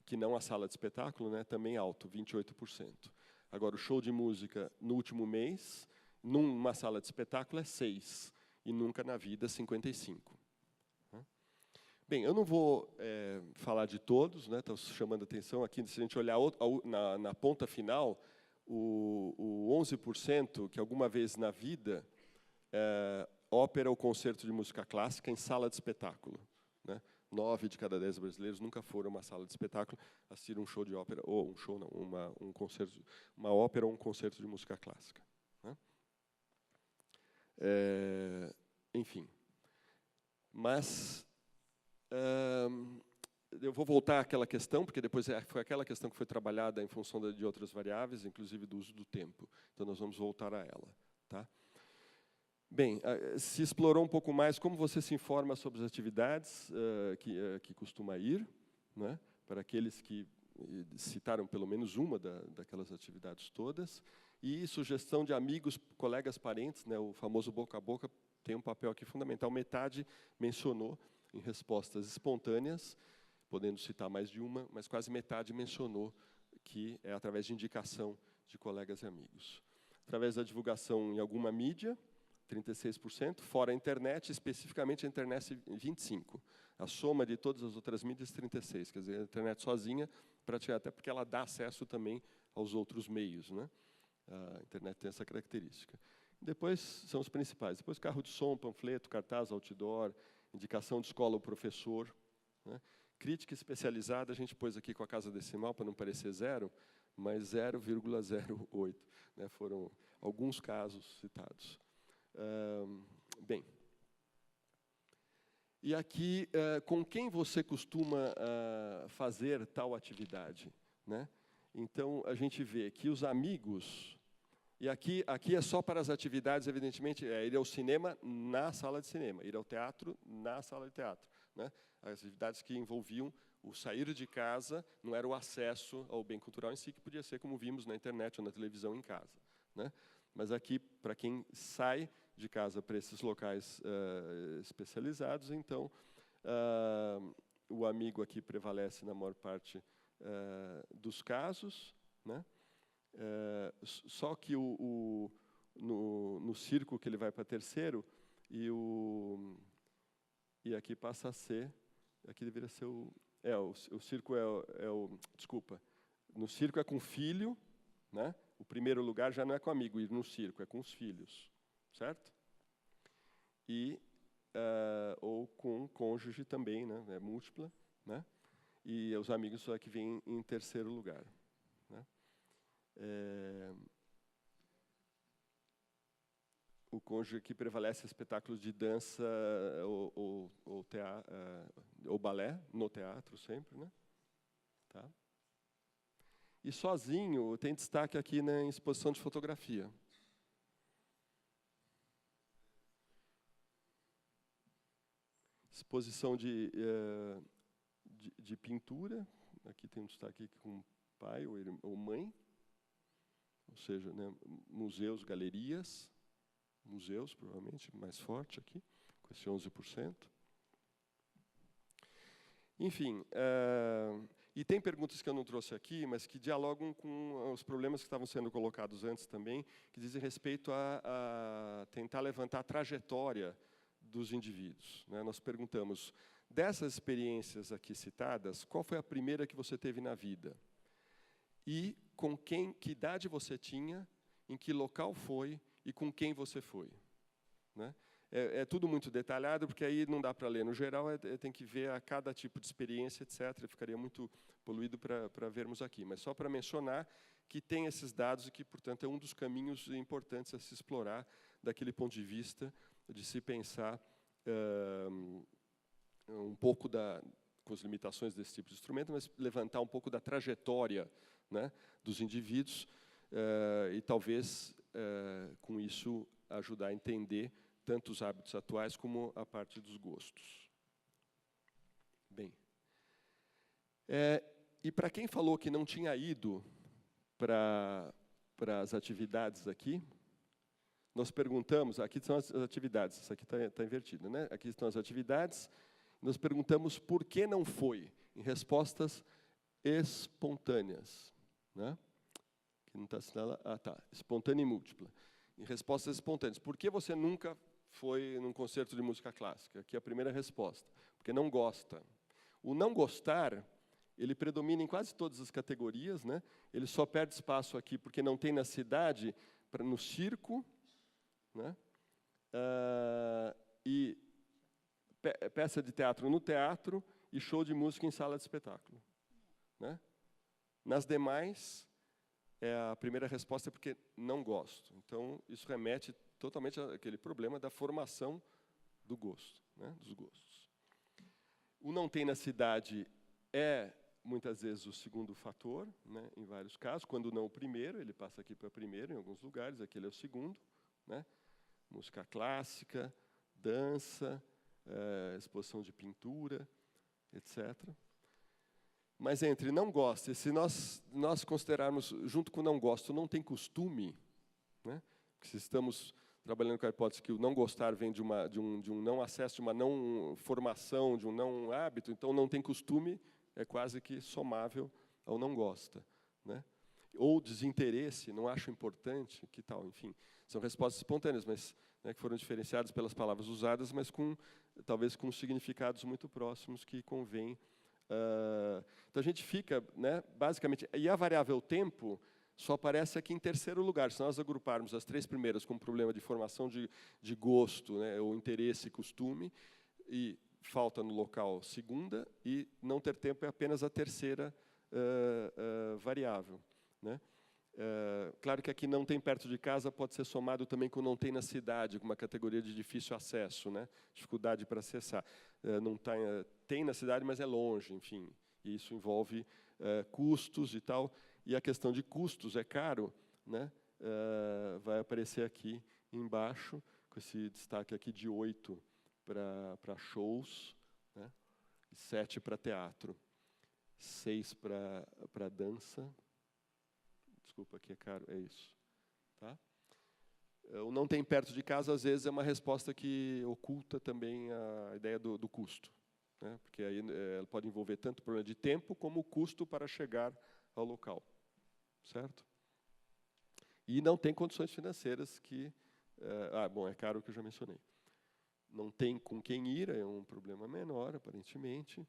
que não a sala de espetáculo, né, também alto, 28%. Agora, o show de música no último mês, numa sala de espetáculo, é 6%, e nunca na vida, 55%. Bem, eu não vou falar de todos, né, estou chamando a atenção aqui, se a gente olhar na ponta final, o 11% que alguma vez na vida, ópera ou concerto de música clássica em sala de espetáculo, né? 9 de cada 10 brasileiros nunca foram a uma sala de espetáculo assistir um show de ópera, ou um show não, um concerto, uma ópera ou um concerto de música clássica, né? Enfim, mas Eu vou voltar àquela questão, porque depois foi aquela questão que foi trabalhada em função de outras variáveis, inclusive do uso do tempo. Então, nós vamos voltar a ela. Tá? Bem, se explorou um pouco mais como você se informa sobre as atividades que costuma ir, né? Para aqueles que citaram pelo menos uma daquelas atividades todas, e sugestão de amigos, colegas, parentes, né? O famoso boca a boca tem um papel aqui fundamental. Metade mencionou em respostas espontâneas, podendo citar mais de uma, mas quase metade mencionou que é através de indicação de colegas e amigos. Através da divulgação em alguma mídia, 36%, fora a internet, especificamente a internet, 25%. A soma de todas as outras mídias, 36%. Quer dizer, a internet sozinha, até porque ela dá acesso também aos outros meios, né? A internet tem essa característica. Depois são os principais. Depois carro de som, panfleto, cartaz, outdoor, indicação de escola ou professor, né? Crítica especializada, a gente pôs aqui com a casa decimal para não parecer zero, mas 0,08, né? Foram alguns casos citados. Bem, e aqui, com quem você costuma fazer tal atividade, né? Então, a gente vê que os amigos, e aqui é só para as atividades, evidentemente, ir ao cinema na sala de cinema, ir ao teatro na sala de teatro, né? As atividades que envolviam o sair de casa, não era o acesso ao bem cultural em si, que podia ser como vimos na internet ou na televisão em casa, né? Mas aqui, para quem sai de casa para esses locais especializados, então, o amigo aqui prevalece na maior parte dos casos, né? Só que no circo que ele vai para terceiro, e aqui passa a ser, aqui deveria ser o circo desculpa, no circo é com filho, né? O primeiro lugar já não é com amigo, ir no circo, é com os filhos, certo? E, ou com cônjuge também, né? É múltipla, né? E os amigos só que vêm em terceiro lugar, né? O cônjuge que prevalece espetáculos de dança ou balé, no teatro sempre, né? Tá? E sozinho, tem destaque aqui na exposição de fotografia. Exposição de pintura, aqui tem um destaque com pai ou mãe, ou seja, né, museus, galerias, museus, provavelmente, mais forte aqui, com esse 11%. Enfim, e tem perguntas que eu não trouxe aqui, mas que dialogam com os problemas que estavam sendo colocados antes também, que dizem respeito a tentar levantar a trajetória dos indivíduos, né? Nós perguntamos, dessas experiências aqui citadas, qual foi a primeira que você teve na vida? E com quem, que idade você tinha, em que local foi e com quem você foi, né? É tudo muito detalhado, porque aí não dá para ler no geral, tem que ver a cada tipo de experiência, etc. Ficaria muito poluído para vermos aqui. Mas só para mencionar que tem esses dados e que, portanto, é um dos caminhos importantes a se explorar daquele ponto de vista de se pensar um pouco com as limitações desse tipo de instrumento, mas levantar um pouco da trajetória, né, dos indivíduos e talvez, com isso, ajudar a entender tanto os hábitos atuais como a parte dos gostos. Bem, e para quem falou que não tinha ido para as atividades aqui, nós perguntamos, aqui são as atividades, isso aqui está invertido, né? Aqui estão as atividades, nós perguntamos por que não foi, em respostas espontâneas, né? Que não está assinalado, espontânea e múltipla. Em respostas espontâneas, por que você nunca foi num concerto de música clássica? Aqui é a primeira resposta, porque não gosta. O não gostar, ele predomina em quase todas as categorias, né? Ele só perde espaço aqui porque não tem na cidade, no circo, né? E peça de teatro no teatro e show de música em sala de espetáculo, né? Nas demais, a primeira resposta é porque não gosto. Então, isso remete totalmente àquele problema da formação do gosto, né? Dos gostos. O não tem na cidade é, muitas vezes, o segundo fator, né, em vários casos. Quando não o primeiro, ele passa aqui para primeiro, em alguns lugares, aqui ele é o segundo. Né? Música clássica, dança, exposição de pintura, etc. Mas entre não gosta, e se nós considerarmos, junto com não gosto, não tem costume, né? Se estamos trabalhando com a hipótese que o não gostar vem de um não acesso, de uma não formação, de um não hábito, então não tem costume, é quase que somável ao não gosta. Né? Ou desinteresse, não acho importante, que tal, enfim. São respostas espontâneas, mas né, que foram diferenciadas pelas palavras usadas, mas talvez com significados muito próximos que convém. Então a gente fica, né, basicamente, e a variável tempo só aparece aqui em terceiro lugar. Se nós agruparmos as 3 primeiras como problema de formação de gosto, né, ou interesse e costume, e falta no local segunda, e não ter tempo é apenas a terceira variável. Né? Claro que aqui não tem perto de casa pode ser somado também com não tem na cidade, com uma categoria de difícil acesso, né? Dificuldade para acessar. Não tem na cidade, mas é longe, enfim. E isso envolve custos e tal. E a questão de custos é caro, né? Vai aparecer aqui embaixo, com esse destaque aqui de 8 para shows, né? 7 para teatro, 6 para dança. Desculpa, aqui é caro, é isso. Tá? O não tem perto de casa, às vezes, é uma resposta que oculta também a ideia do custo. Né? Porque aí ela pode envolver tanto o problema de tempo como o custo para chegar ao local. Certo? E não tem condições financeiras que... bom, é caro o que eu já mencionei. Não tem com quem ir, é um problema menor, aparentemente.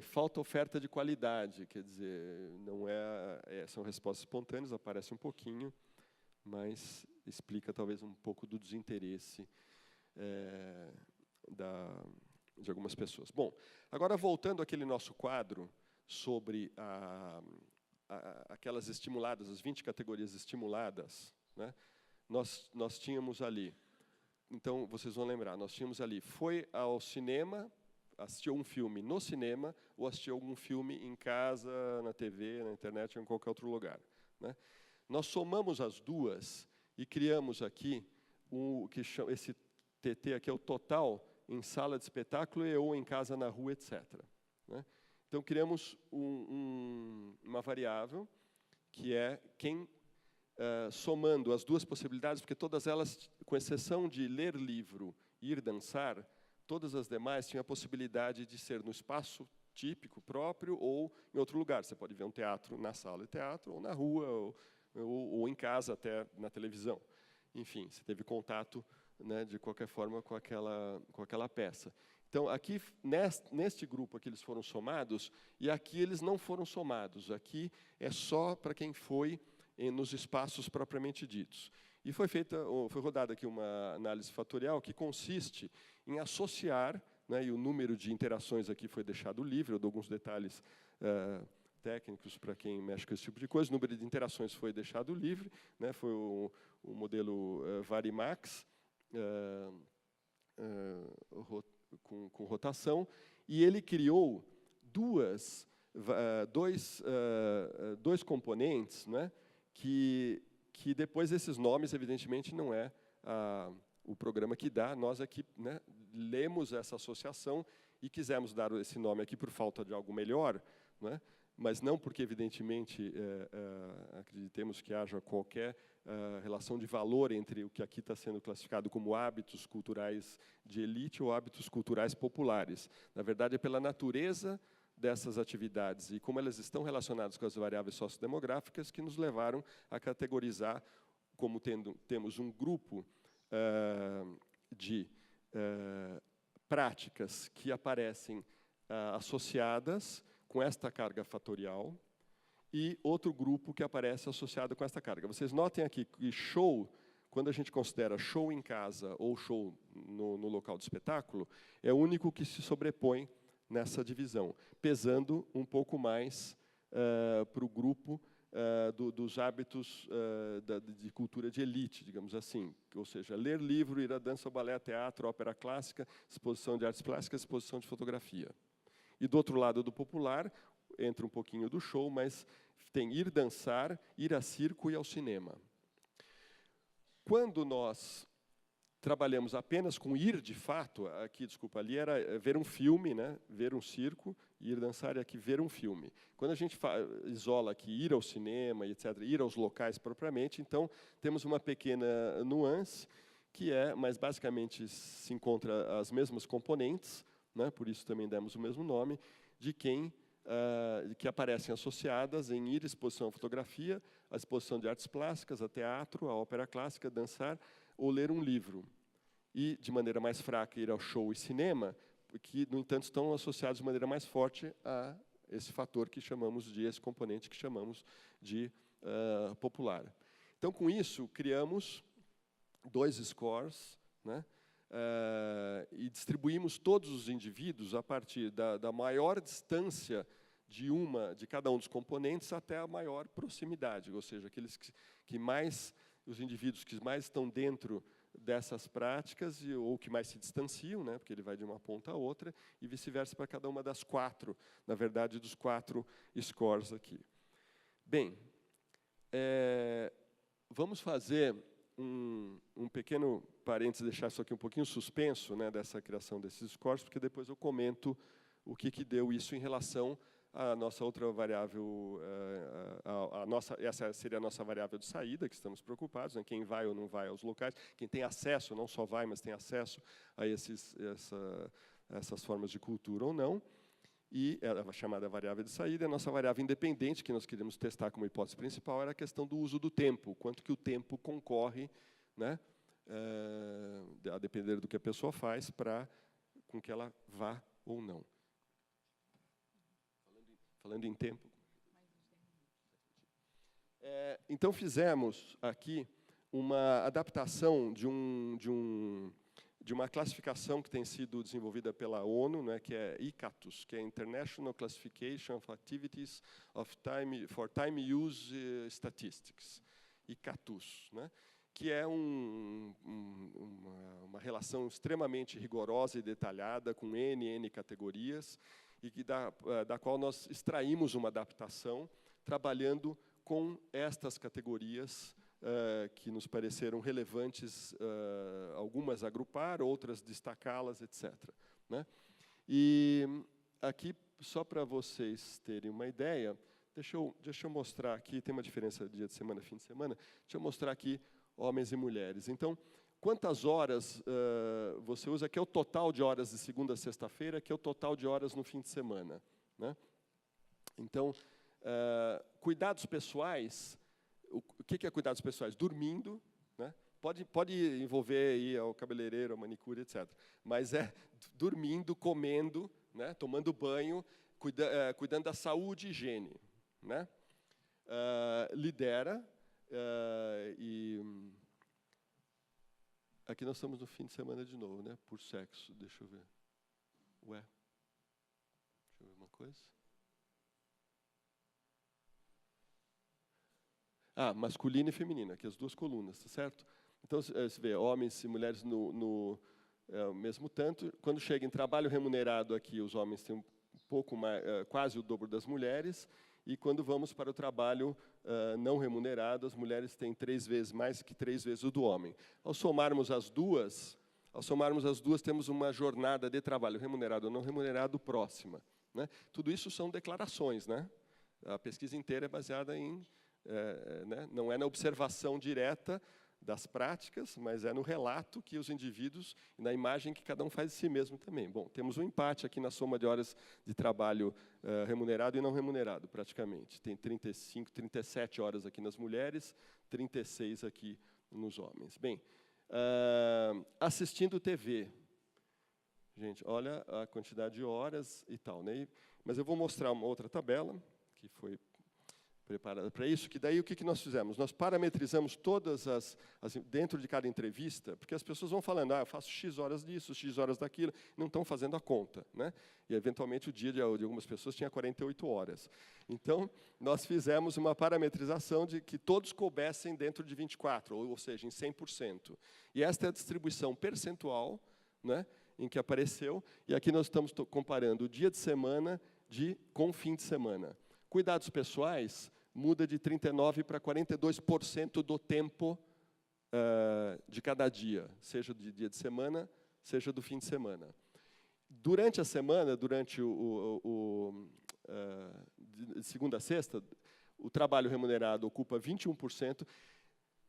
Falta oferta de qualidade, quer dizer, não são respostas espontâneas, aparece um pouquinho, mas explica talvez um pouco do desinteresse de algumas pessoas. Bom, agora voltando àquele nosso quadro sobre aquelas estimuladas, as 20 categorias estimuladas, né? Nós tínhamos ali, então vocês vão lembrar, nós tínhamos ali, foi ao cinema, assistiu um filme no cinema ou assistiu algum filme em casa, na TV, na internet ou em qualquer outro lugar. Né? Nós somamos as duas e criamos aqui esse TT aqui é o total em sala de espetáculo e ou em casa, na rua, etc. Né? Então criamos uma variável que é quem somando as duas possibilidades, porque todas elas, com exceção de ler livro e ir dançar, todas as demais tinham a possibilidade de ser no espaço típico, próprio, ou em outro lugar. Você pode ver um teatro na sala de teatro, ou na rua, ou em casa, até na televisão. Enfim, você teve contato, né, de qualquer forma, com aquela peça. Então, aqui, neste grupo aqui, eles foram somados, e aqui eles não foram somados. Aqui é só para quem foi nos espaços propriamente ditos. E foi rodada aqui uma análise fatorial que consiste em associar, né, e o número de interações aqui foi deixado livre, eu dou alguns detalhes técnicos para quem mexe com esse tipo de coisa, o número de interações foi deixado livre, né, foi o modelo Varimax, com rotação, e ele criou dois componentes, né, que depois esses nomes, evidentemente, não é o programa que dá, nós aqui, né, lemos essa associação e quisemos dar esse nome aqui por falta de algo melhor, né, mas não porque, evidentemente, acreditemos que haja qualquer relação de valor entre o que aqui está sendo classificado como hábitos culturais de elite ou hábitos culturais populares. Na verdade, é pela natureza dessas atividades e como elas estão relacionadas com as variáveis sociodemográficas que nos levaram a categorizar como temos um grupo de práticas que aparecem associadas com esta carga fatorial e outro grupo que aparece associado com esta carga. Vocês notem aqui que show, quando a gente considera show em casa ou show no local de espetáculo, é o único que se sobrepõe nessa divisão, pesando um pouco mais para o grupo dos hábitos de cultura de elite, digamos assim. Ou seja, ler livro, ir à dança, ao balé, teatro, ópera clássica, exposição de artes plásticas, exposição de fotografia. E do outro lado do popular, entra um pouquinho do show, mas tem ir dançar, ir a circo e ao cinema. Quando nós trabalhamos apenas com ir de fato, aqui, desculpa, ali era ver um filme, né? Ver um circo, ir dançar e aqui ver um filme. Quando a gente isola aqui ir ao cinema, etc., ir aos locais propriamente, então temos uma pequena nuance, que mas basicamente se encontra as mesmas componentes, né? Por isso também demos o mesmo nome, de que aparecem associadas em ir à exposição à fotografia, à exposição de artes plásticas, a teatro, a ópera clássica, dançar, ou ler um livro. E, de maneira mais fraca, ir ao show e cinema, que, no entanto, estão associados de maneira mais forte a esse fator que chamamos esse componente que chamamos de popular. Então, com isso, criamos 2 scores, né? E distribuímos todos os indivíduos a partir da maior distância de cada um dos componentes até a maior proximidade, ou seja, aqueles os indivíduos que mais estão dentro dessas práticas ou que mais se distanciam, né, porque ele vai de uma ponta a outra, e vice-versa para cada uma das 4, na verdade, dos 4 scores aqui. Bem, vamos fazer um pequeno parênteses, deixar isso aqui um pouquinho suspenso, né, dessa criação desses scores, porque depois eu comento o que deu isso em relação à nossa outra variável, essa seria a nossa variável de saída, que estamos preocupados, né, quem vai ou não vai aos locais, quem tem acesso, não só vai, mas tem acesso a essas formas de cultura ou não, e a chamada variável de saída. A nossa variável independente, que nós queríamos testar como hipótese principal, era a questão do uso do tempo, quanto que o tempo concorre, né, a depender do que a pessoa faz, com que ela vá ou não. Falando em tempo. Então, fizemos aqui uma adaptação de uma classificação que tem sido desenvolvida pela ONU, né, que é ICATUS, que é International Classification of Activities for Time Use Statistics, ICATUS, né, que é uma relação extremamente rigorosa e detalhada, com N categorias, e da qual nós extraímos uma adaptação, trabalhando com estas categorias que nos pareceram relevantes, algumas agrupar, outras destacá-las, etc., né? E aqui, só para vocês terem uma ideia, deixa eu mostrar aqui, tem uma diferença de dia de semana, fim de semana, deixa eu mostrar aqui homens e mulheres. Então, quantas horas você usa, que é o total de horas de segunda a sexta-feira, que é o total de horas no fim de semana, né? Então, cuidados pessoais, o que é cuidados pessoais? Dormindo, né? Pode envolver ir ao cabeleireiro, ao manicure, etc. Mas é dormindo, comendo, né? Tomando banho, cuidando da saúde e higiene, né? Lidera e... Aqui nós estamos no fim de semana de novo, né? Por sexo, deixa eu ver. Deixa eu ver uma coisa. Masculino e feminino, aqui as 2 colunas, tá certo? Então, você vê homens e mulheres no mesmo tanto. Quando chega em trabalho remunerado aqui, os homens têm um pouco mais, quase o dobro das mulheres, e quando vamos para o trabalho não remunerado, as mulheres têm 3 vezes mais que 3 vezes o do homem. Ao somarmos as duas, temos uma jornada de trabalho remunerado ou não remunerado próxima, né? Tudo isso são declarações, né? A pesquisa inteira é baseada né, não é na observação direta das práticas, mas é no relato que os indivíduos, e na imagem que cada um faz de si mesmo também. Bom, temos um empate aqui na soma de horas de trabalho remunerado e não remunerado, praticamente. Tem 35, 37 horas aqui nas mulheres, 36 aqui nos homens. Bem, assistindo TV. Gente, olha a quantidade de horas e tal, né? Mas eu vou mostrar uma outra tabela, que foi preparada para isso, que daí o que nós fizemos? Nós parametrizamos todas dentro de cada entrevista, porque as pessoas vão falando, eu faço X horas disso, X horas daquilo, não estão fazendo a conta, né? E, eventualmente, o dia de algumas pessoas tinha 48 horas. Então, nós fizemos uma parametrização de que todos coubessem dentro de 24, ou seja, em 100%. E esta é a distribuição percentual, né, em que apareceu, e aqui nós estamos comparando o dia de semana com o fim de semana. Cuidados pessoais muda de 39% para 42% do tempo de cada dia, seja de dia de semana, seja do fim de semana. Durante a semana, durante de segunda a sexta, o trabalho remunerado ocupa 21%.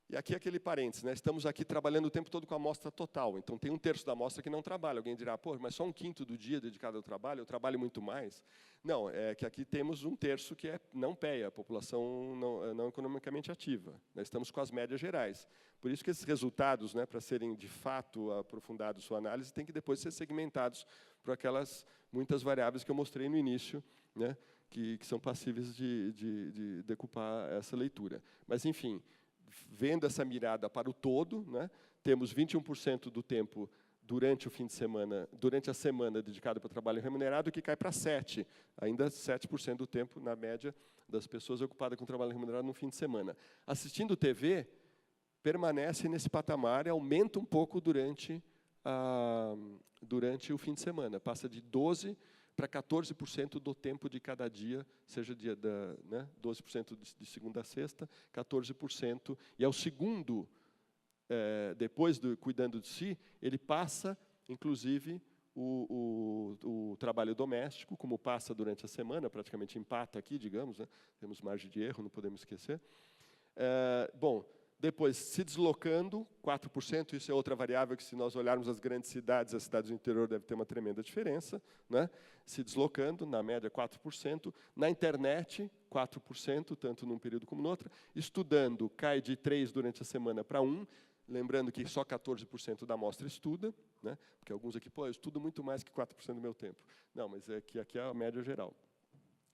E aqui aquele parênteses, né? Estamos aqui trabalhando o tempo todo com a amostra total. Então, tem 1/3 da amostra que não trabalha. Alguém dirá, pô, mas só 1/5 do dia dedicado ao trabalho, eu trabalho muito mais. Não, é que aqui temos 1/3 que é não PEA, a população não economicamente ativa. Nós estamos com as médias gerais. Por isso que esses resultados, né, para serem de fato aprofundados sua análise, têm que depois ser segmentados por aquelas muitas variáveis que eu mostrei no início, né, que são passíveis de decupar essa leitura. Mas, enfim, vendo essa mirada para o todo, né, temos 21% do tempo durante o fim de semana, durante a semana dedicado para o trabalho remunerado, que cai para 7%. Ainda 7% do tempo, na média, das pessoas ocupadas com trabalho remunerado no fim de semana. Assistindo TV, permanece nesse patamar e aumenta um pouco durante o fim de semana. Passa de 12% para 14% do tempo de cada dia, seja dia 12% de segunda a sexta, 14%. E é o segundo, depois do cuidando de si, ele passa, inclusive, o trabalho doméstico, como passa durante a semana, praticamente empata aqui, digamos, né? Temos margem de erro, não podemos esquecer. Bom, depois, se deslocando, 4%, isso é outra variável que, se nós olharmos as grandes cidades, as cidades do interior deve ter uma tremenda diferença, né? Se deslocando, na média, 4%. Na internet, 4%, tanto num período como no outro. Estudando, cai de 3% durante a semana para 1%. Lembrando que só 14% da amostra estuda, né? Porque alguns aqui, pô, eu estudo muito mais que 4% do meu tempo. Não, mas aqui é a média geral.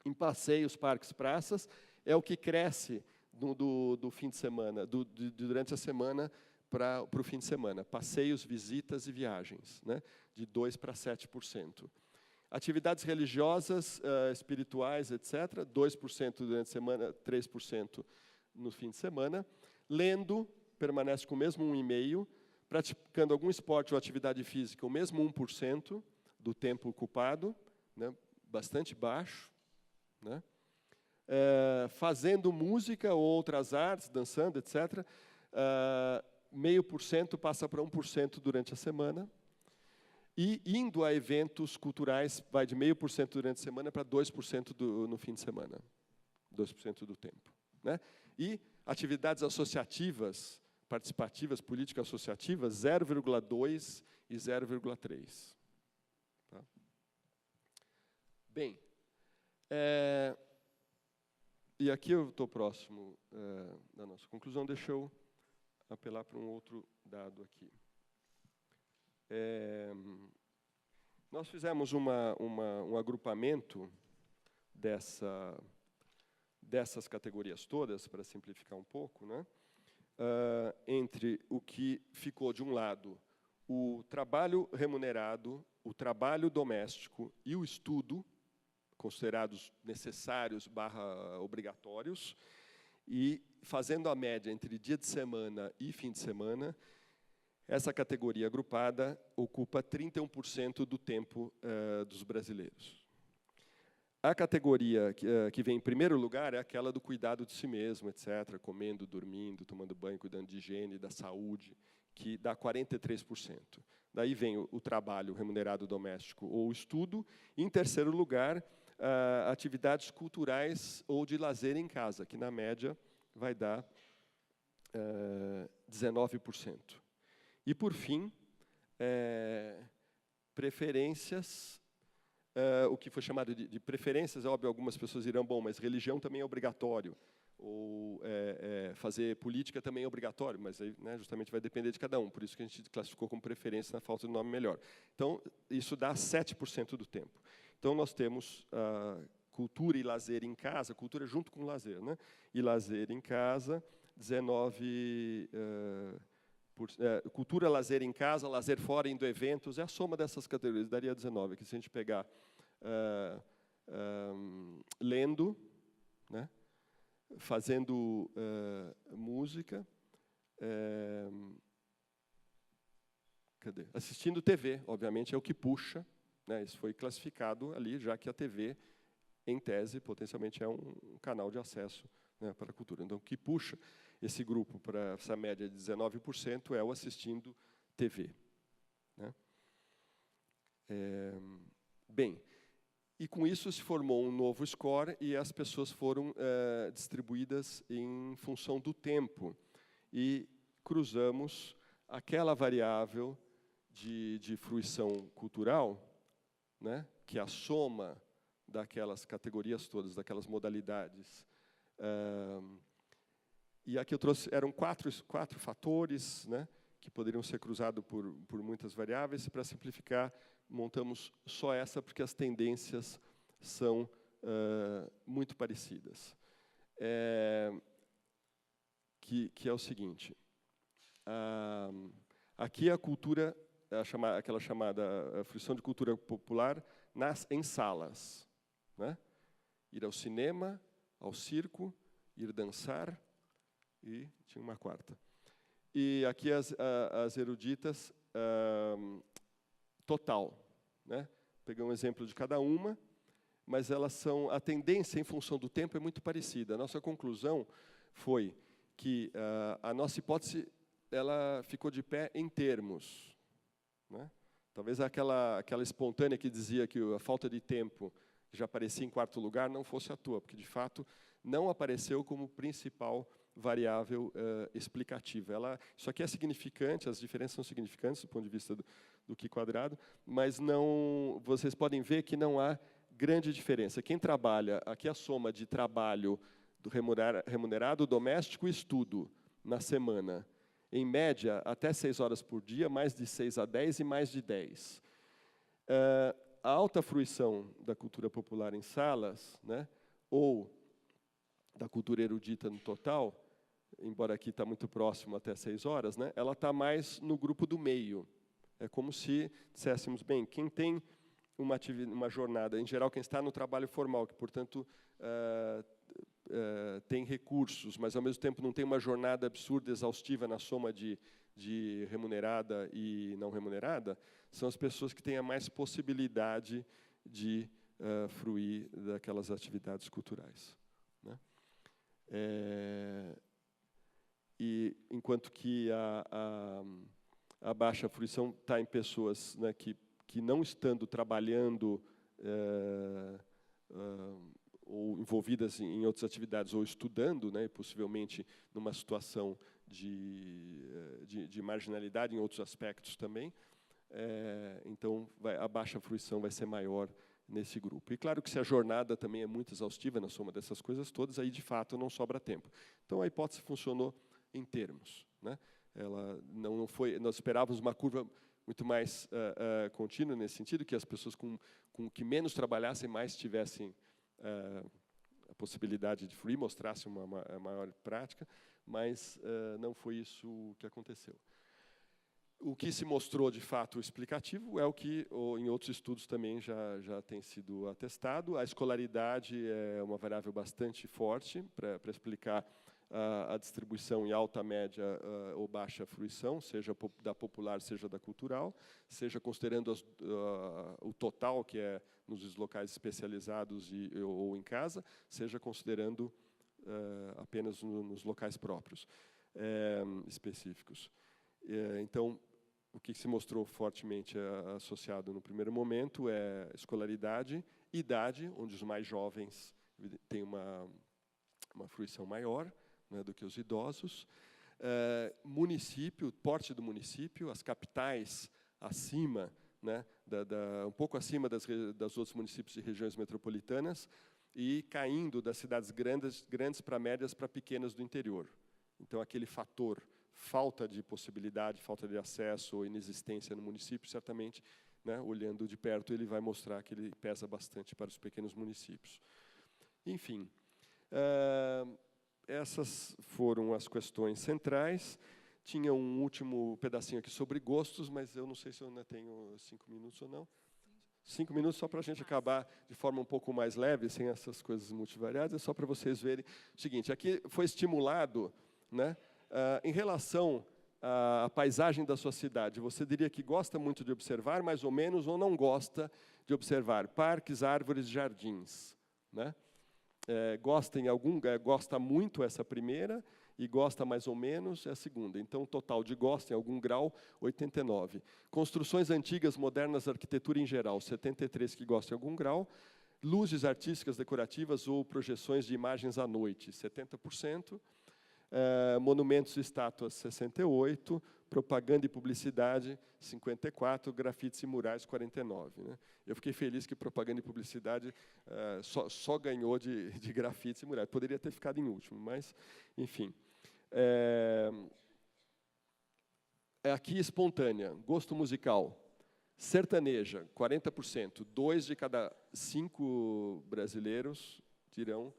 Em passeios, parques, praças, é o que cresce do fim de semana, durante a semana para o fim de semana. Passeios, visitas e viagens, né? De 2% para 7%. Atividades religiosas, espirituais, etc., 2% durante a semana, 3% no fim de semana. Lendo, permanece com o mesmo 1,5%. Praticando algum esporte ou atividade física, o mesmo 1% do tempo ocupado, né? Bastante baixo, né? Fazendo música ou outras artes, dançando, etc., 0,5% passa para 1% durante a semana. E indo a eventos culturais, vai de 0,5% durante a semana para 2% no fim de semana. 2% do tempo, né? E atividades associativas, participativas, políticas associativas, 0,2% e 0,3%. Tá? Bem, e aqui eu estou próximo da nossa conclusão, deixa eu apelar para um outro dado aqui. Nós fizemos um agrupamento dessas categorias todas, para simplificar um pouco, né? Entre o que ficou, de um lado, o trabalho remunerado, o trabalho doméstico e o estudo, considerados necessários / obrigatórios, e fazendo a média entre dia de semana e fim de semana, essa categoria agrupada ocupa 31% do tempo dos brasileiros. A categoria que vem em primeiro lugar é aquela do cuidado de si mesmo, etc., comendo, dormindo, tomando banho, cuidando de higiene, da saúde, que dá 43%. Daí vem o trabalho remunerado doméstico ou o estudo. E, em terceiro lugar, atividades culturais ou de lazer em casa, que, na média, vai dar 19%. E, por fim, preferências. O que foi chamado de preferências, é óbvio, algumas pessoas dirão, bom, mas religião também é obrigatório, ou fazer política também é obrigatório, mas aí, né, justamente vai depender de cada um, por isso que a gente classificou como preferência na falta de nome melhor. Então, isso dá 7% do tempo. Então, nós temos, cultura e lazer em casa, cultura junto com lazer, né? E lazer em casa, 19... cultura, lazer em casa, lazer fora, indo a eventos, é a soma dessas categorias, daria 19, que se a gente pegar lendo, né? Fazendo música, assistindo TV, obviamente, é o que puxa, né? Isso foi classificado ali, já que a TV, em tese, potencialmente é um canal de acesso, né, para a cultura. Então, o que puxa esse grupo para essa média de 19% é o assistindo TV. Né? Bem, e com isso se formou um novo score e as pessoas foram distribuídas em função do tempo. E cruzamos aquela variável de fruição cultural, né, que é a soma daquelas categorias todas, daquelas modalidades. E aqui eu trouxe, eram quatro fatores, né, que poderiam ser cruzados por muitas variáveis, e para simplificar, montamos só essa, porque as tendências são muito parecidas. Que é o seguinte, aqui a cultura, aquela chamada fruição de cultura popular, em salas. Né? Ir ao cinema, ao circo, ir dançar, e tinha uma quarta. E aqui as eruditas, total. Né? Peguei um exemplo de cada uma, mas elas são, a tendência em função do tempo é muito parecida. A nossa conclusão foi que a nossa hipótese ela ficou de pé em termos. Né? Talvez aquela espontânea que dizia que a falta de tempo já aparecia em quarto lugar não fosse à toa, porque, de fato, não apareceu como principal variável explicativa. Isso aqui é significante, as diferenças são significantes do ponto de vista do Q quadrado, mas não, vocês podem ver que não há grande diferença. Quem trabalha, aqui a soma de trabalho do remunerado, doméstico e estudo na semana, em média, até 6 horas por dia, mais de 6 a 10 e mais de 10. A alta fruição da cultura popular em salas, né, ou da cultura erudita no total, embora aqui está muito próximo até 6 horas, né, ela está mais no grupo do meio. É como se disséssemos, bem, quem tem uma jornada, em geral, quem está no trabalho formal, que, portanto, tem recursos, mas, ao mesmo tempo, não tem uma jornada absurda, exaustiva na soma de remunerada e não remunerada, são as pessoas que têm a mais possibilidade de fruir daquelas atividades culturais. Né? E enquanto que a baixa fruição está em pessoas, né, que não estando trabalhando ou envolvidas em outras atividades ou estudando, né, e possivelmente numa situação de marginalidade em outros aspectos também, então a baixa fruição vai ser maior nesse grupo. E claro que se a jornada também é muito exaustiva na soma dessas coisas todas, aí de fato não sobra tempo. Então a hipótese funcionou em termos. Né? Ela não foi, nós esperávamos uma curva muito mais contínua nesse sentido, que as pessoas com que menos trabalhassem, mais tivessem a possibilidade de fruir, mostrassem uma maior prática, mas não foi isso que aconteceu. O que se mostrou, de fato, explicativo é o que, em outros estudos também já tem sido atestado. A escolaridade é uma variável bastante forte para explicar a distribuição em alta, média ou baixa fruição, seja da popular, seja da cultural, seja considerando o total, que é nos locais especializados ou em casa, seja considerando apenas nos locais próprios, específicos. Então, o que se mostrou fortemente associado no primeiro momento é escolaridade, idade, onde os mais jovens têm uma fruição maior, né, do que os idosos. Município, porte do município, as capitais acima, né, um pouco acima das outros municípios e regiões metropolitanas, e caindo das cidades grandes para médias para pequenas do interior. Então, aquele fator falta de possibilidade, falta de acesso ou inexistência no município, certamente, né, olhando de perto, ele vai mostrar que ele pesa bastante para os pequenos municípios. Enfim, essas foram as questões centrais. Tinha um último pedacinho aqui sobre gostos, mas eu não sei se eu ainda tenho 5 minutos ou não. 5 minutos só para a gente acabar de forma um pouco mais leve, sem essas coisas multivariadas, é só para vocês verem o seguinte, aqui foi estimulado, né, em relação à paisagem da sua cidade. Você diria que gosta muito de observar, mais ou menos, ou não gosta de observar parques, árvores, jardins, né? Gosta muito essa primeira, e gosta mais ou menos é a segunda. Então, o total de gosta em algum grau, 89. Construções antigas, modernas, arquitetura em geral, 73 que gosta em algum grau. Luzes artísticas, decorativas ou projeções de imagens à noite, 70%. Monumentos e estátuas, 68%. Propaganda e publicidade, 54%. Grafites e murais, 49%. Né? Eu fiquei feliz que propaganda e publicidade só ganhou de grafites e murais. Poderia ter ficado em último, mas, enfim. Aqui, espontânea. Gosto musical. Sertaneja, 40%. 2 de cada 5 brasileiros dirão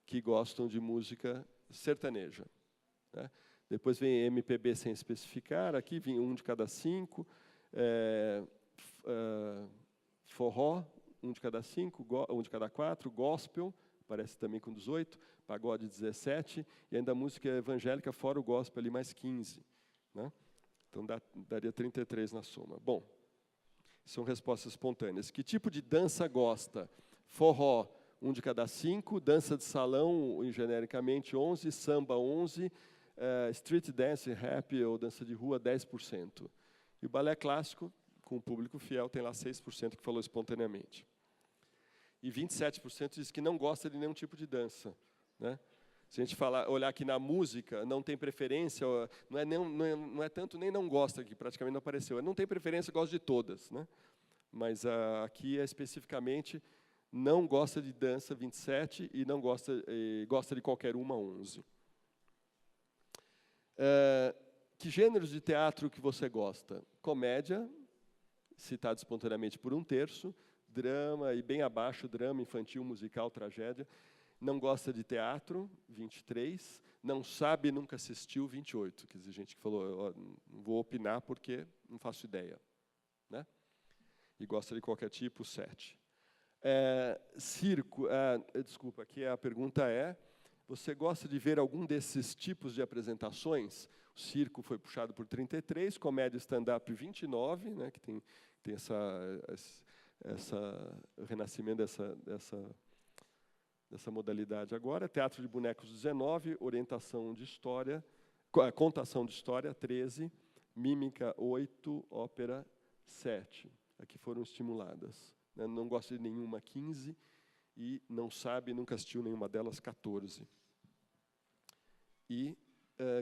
que gostam de música sertaneja. Né? Depois vem MPB sem especificar. Aqui vem 1 de cada 5. Forró, 1 de cada 5. 1 de cada 4. Gospel, aparece também com 18, pagode 17, e ainda a música evangélica, fora o gospel, ali mais 15. Né? Então, daria 33 na soma. Bom, são respostas espontâneas. Que tipo de dança gosta? Forró, 1 de cada 5, dança de salão, genericamente, 11, samba, 11, street dance, rap ou dança de rua, 10%. E o balé clássico, com o público fiel, tem lá 6% que falou espontaneamente. E 27% diz que não gosta de nenhum tipo de dança. Né? Se a gente olhar aqui na música, não tem preferência, não é tanto nem não gosta, que praticamente não apareceu. Não tem preferência, gosta de todas. Né? Mas aqui é especificamente, não gosta de dança, 27%, e não gosta de qualquer uma, 11%. Que gêneros de teatro que você gosta? Comédia, citado espontaneamente por 1/3, drama, e bem abaixo, drama, infantil, musical, tragédia. Não gosta de teatro, 23%. Não sabe, nunca assistiu, 28%. Quer dizer, gente que falou, não vou opinar porque não faço ideia. Né? E gosta de qualquer tipo, 7%. Circo, desculpa, aqui a pergunta é, você gosta de ver algum desses tipos de apresentações? O circo foi puxado por 33%, comédia stand-up 29%, né, que tem o renascimento dessa modalidade agora. Teatro de bonecos, 19%, orientação de história, contação de história, 13%, mímica, 8%, ópera, 7%. Aqui foram estimuladas. Não gosta de nenhuma, 15%, e não sabe, nunca assistiu nenhuma delas, 14%. E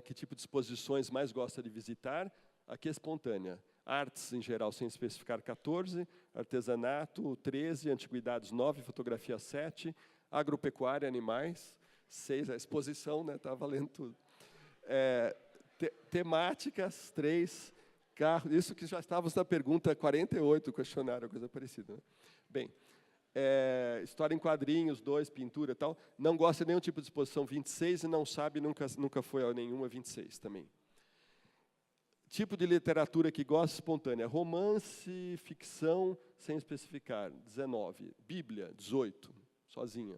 que tipo de exposições mais gosta de visitar? Aqui é espontânea. Artes, em geral, sem especificar, 14%, artesanato, 13%, antiguidades, 9%, fotografia, 7%, agropecuária, animais, 6%, a exposição, né, está valendo tudo. Temáticas, 3%, carro, isso que já estávamos na pergunta 48, questionário, coisa parecida. Né? Bem, história em quadrinhos, 2%, pintura e tal. Não gosta de nenhum tipo de exposição, 26%, e não sabe, nunca foi a nenhuma, 26% também. Tipo de literatura que gosta, espontânea. Romance, ficção, sem especificar, 19%. Bíblia, 18%, sozinha.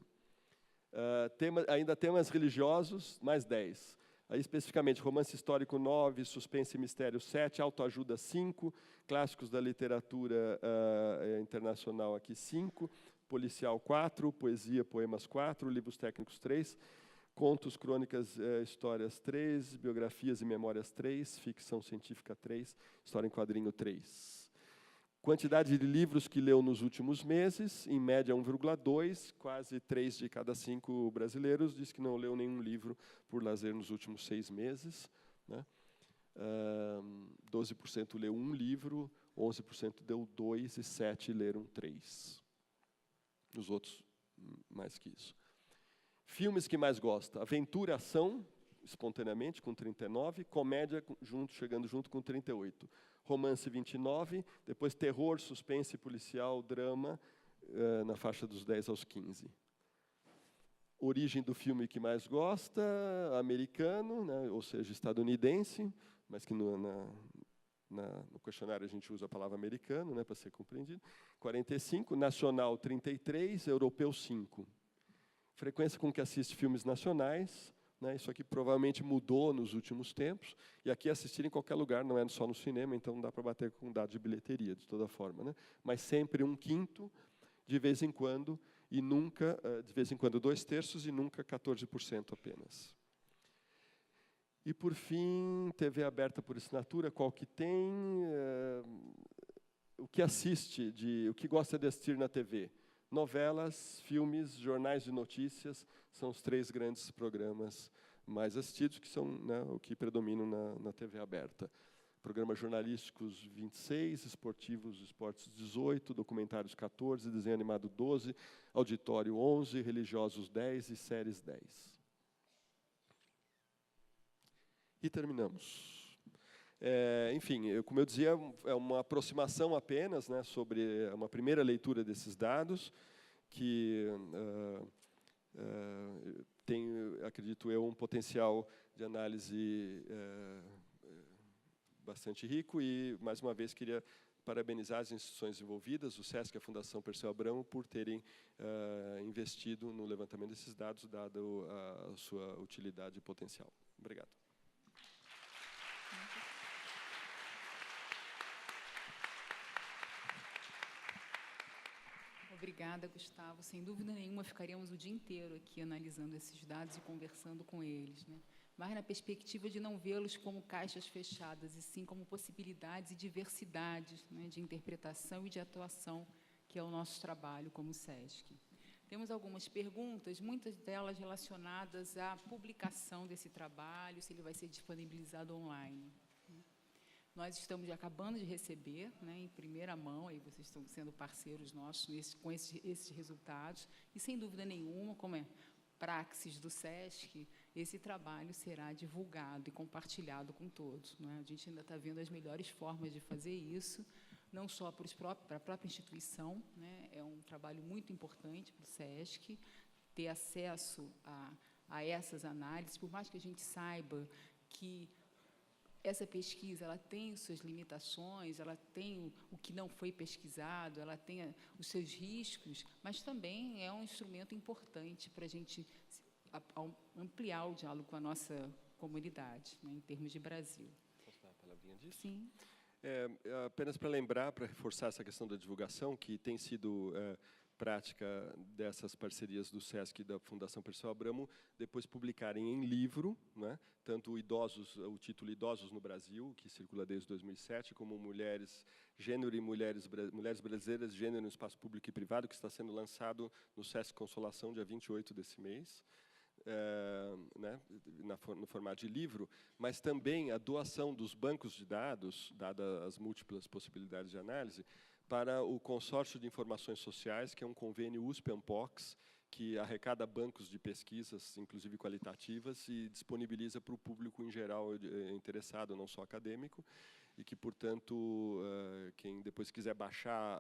Ainda temas religiosos, mais 10%. Aí, especificamente, romance histórico, 9%, suspense e mistério, 7%, autoajuda, 5%, clássicos da literatura internacional, aqui, 5%, policial, 4%, poesia, poemas, 4%, livros técnicos, 3%, contos, crônicas, histórias, 3%, biografias e memórias, 3%, ficção científica, 3%, história em quadrinho, 3%. Quantidade de livros que leu nos últimos meses, em média 1,2, quase 3 de cada 5 brasileiros diz que não leu nenhum livro por lazer nos últimos 6 meses. Né? 12% leu 1 livro, 11% deu 2 e 7% leram 3. Os outros, mais que isso. Filmes que mais gosta, aventura, ação, espontaneamente, com 39%, comédia, chegando junto com 38%. Romance, 29%, depois terror, suspense, policial, drama, na faixa dos 10 aos 15%. origem do filme que mais gosta, americano, né, ou seja, estadunidense, mas que no questionário a gente usa a palavra americano, né, para ser compreendido. 45, nacional 33, europeu 5. Frequência com que assiste filmes nacionais, né, isso aqui provavelmente mudou nos últimos tempos, e aqui assistir em qualquer lugar, não é só no cinema, então não dá para bater com dado de bilheteria, de toda forma, né, mas sempre 1/5, de vez em quando, e nunca, de vez em quando 2/3 e nunca 14% apenas. E, por fim, TV aberta por assinatura, qual que tem, o que assiste, o que gosta de assistir na TV. Novelas, filmes, jornais de notícias, são os 3 grandes programas mais assistidos, que são, né, o que predominam na TV aberta. Programas jornalísticos 26, esportivos, esportes 18, documentários 14, desenho animado 12, auditório 11, religiosos 10 e séries 10. E terminamos. Enfim, como eu dizia, é uma aproximação apenas, né, sobre uma primeira leitura desses dados, que tem, acredito eu, um potencial de análise bastante rico, e, mais uma vez, queria parabenizar as instituições envolvidas, o SESC e a Fundação Perseu Abramo, por terem investido no levantamento desses dados, dado a sua utilidade e potencial. Obrigado. Obrigada, Gustavo. Sem dúvida nenhuma, ficaríamos o dia inteiro aqui analisando esses dados e conversando com eles, né? Mas na perspectiva de não vê-los como caixas fechadas, e sim como possibilidades e diversidades, né, de interpretação e de atuação, que é o nosso trabalho como SESC. Temos algumas perguntas, muitas delas relacionadas à publicação desse trabalho, se ele vai ser disponibilizado online. Nós estamos acabando de receber, né, em primeira mão, aí vocês estão sendo parceiros nossos com esses resultados, e, sem dúvida nenhuma, como é praxis do SESC, esse trabalho será divulgado e compartilhado com todos, né? A gente ainda está vendo as melhores formas de fazer isso, não só para a própria instituição, né, é um trabalho muito importante para o SESC, ter acesso a essas análises, por mais que a gente saiba que essa pesquisa ela tem suas limitações, ela tem o que não foi pesquisado, ela tem os seus riscos, mas também é um instrumento importante para a gente ampliar o diálogo com a nossa comunidade, né, em termos de Brasil. Posso dar uma palavrinha disso? Sim. Apenas para lembrar, para reforçar essa questão da divulgação, que tem sido prática dessas parcerias do SESC e da Fundação Perseu Abramo, depois publicarem em livro, né, tanto o título Idosos no Brasil, que circula desde 2007, como Gênero e Mulheres Brasileiras, Gênero no Espaço Público e Privado, que está sendo lançado no SESC Consolação, dia 28 desse mês, né, no formato de livro, mas também a doação dos bancos de dados, dadas as múltiplas possibilidades de análise, para o Consórcio de Informações Sociais, que é um convênio USP-ANPOX, que arrecada bancos de pesquisas, inclusive qualitativas, e disponibiliza para o público em geral interessado, não só acadêmico, e que, portanto, quem depois quiser baixar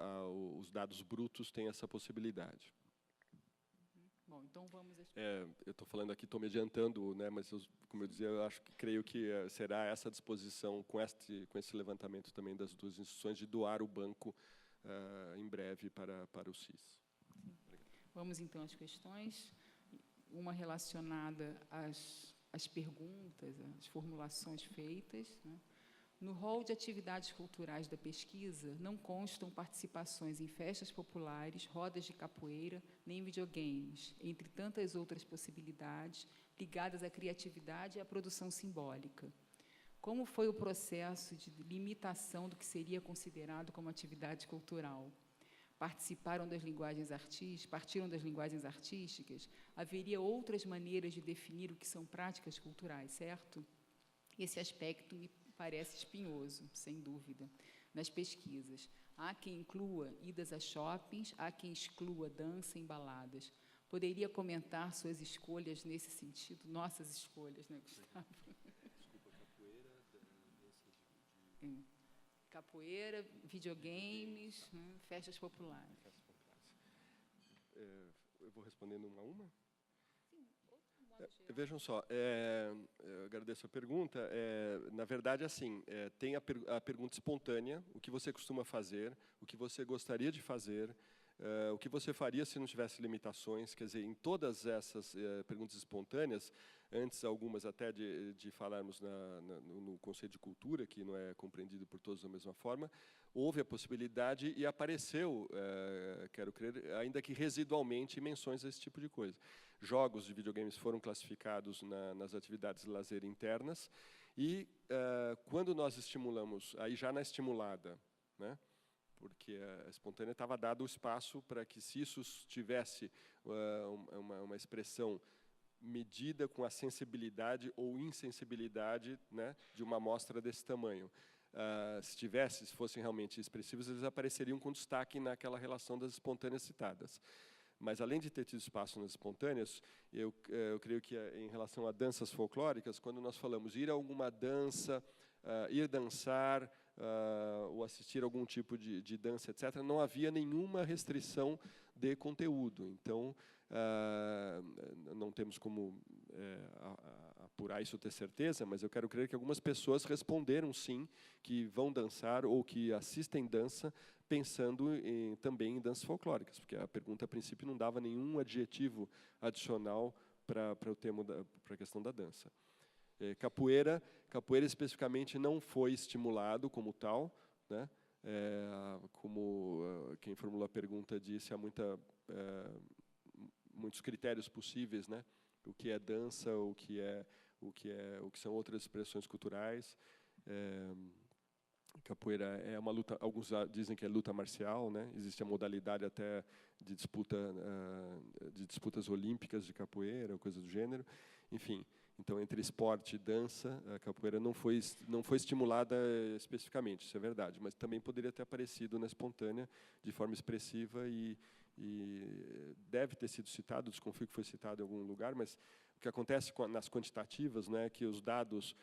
os dados brutos tem essa possibilidade. Bom, então vamos... eu estou falando aqui, estou me adiantando, né, mas, como eu dizia, creio que será essa disposição, com esse levantamento também das duas instituições, de doar o banco em breve para o CIS. Vamos, então, às questões. Uma relacionada às perguntas, às formulações feitas, né? No rol de atividades culturais da pesquisa, não constam participações em festas populares, rodas de capoeira, nem videogames, entre tantas outras possibilidades ligadas à criatividade e à produção simbólica. Como foi o processo de limitação do que seria considerado como atividade cultural? Partiram das linguagens artísticas? Haveria outras maneiras de definir o que são práticas culturais, certo? Esse aspecto me parece espinhoso, sem dúvida, nas pesquisas. Há quem inclua idas a shoppings, há quem exclua dança em baladas. Poderia comentar suas escolhas nesse sentido? Nossas escolhas, né, Gustavo? Desculpa, capoeira, Capoeira, videogames, né, festas populares. Eu vou respondendo uma a uma? Sim, Vejam só, eu agradeço a pergunta. Na verdade, assim, tem a pergunta espontânea, o que você costuma fazer, o que você gostaria de fazer, o que você faria se não tivesse limitações. Quer dizer, em todas essas perguntas espontâneas, antes algumas até de falarmos no conceito de cultura, que não é compreendido por todos da mesma forma, houve a possibilidade e apareceu, quero crer, ainda que residualmente, menções a esse tipo de coisa. Jogos de videogames foram classificados nas atividades de lazer internas e, quando nós estimulamos, aí já na estimulada, né, porque a espontânea estava dado o espaço para que, se isso tivesse uma expressão medida com a sensibilidade ou insensibilidade, né, de uma amostra desse tamanho. Se fossem realmente expressivos, eles apareceriam com destaque naquela relação das espontâneas citadas. Mas, além de ter tido espaço nas espontâneas, eu creio que, em relação a danças folclóricas, quando nós falamos ir a alguma dança, ir dançar, ou assistir a algum tipo de dança, etc., não havia nenhuma restrição de conteúdo. Então, não temos como apurar isso, ter certeza, mas eu quero crer que algumas pessoas responderam sim, que vão dançar ou que assistem dança, pensando também em danças folclóricas, porque a pergunta, a princípio, não dava nenhum adjetivo adicional para a questão da dança. Capoeira especificamente não foi estimulado como tal, né? Como quem formulou a pergunta disse, há muitos critérios possíveis, né? O que é dança, o que são outras expressões culturais. Capoeira é uma luta, alguns dizem que é luta marcial, né? Existe a modalidade até de disputas olímpicas de capoeira, coisa do gênero. Enfim, então, entre esporte e dança, a capoeira não foi estimulada especificamente, isso é verdade, mas também poderia ter aparecido na espontânea de forma expressiva e deve ter sido citado, desconfio que foi citado em algum lugar, mas o que acontece nas quantitativas, né, é que os dados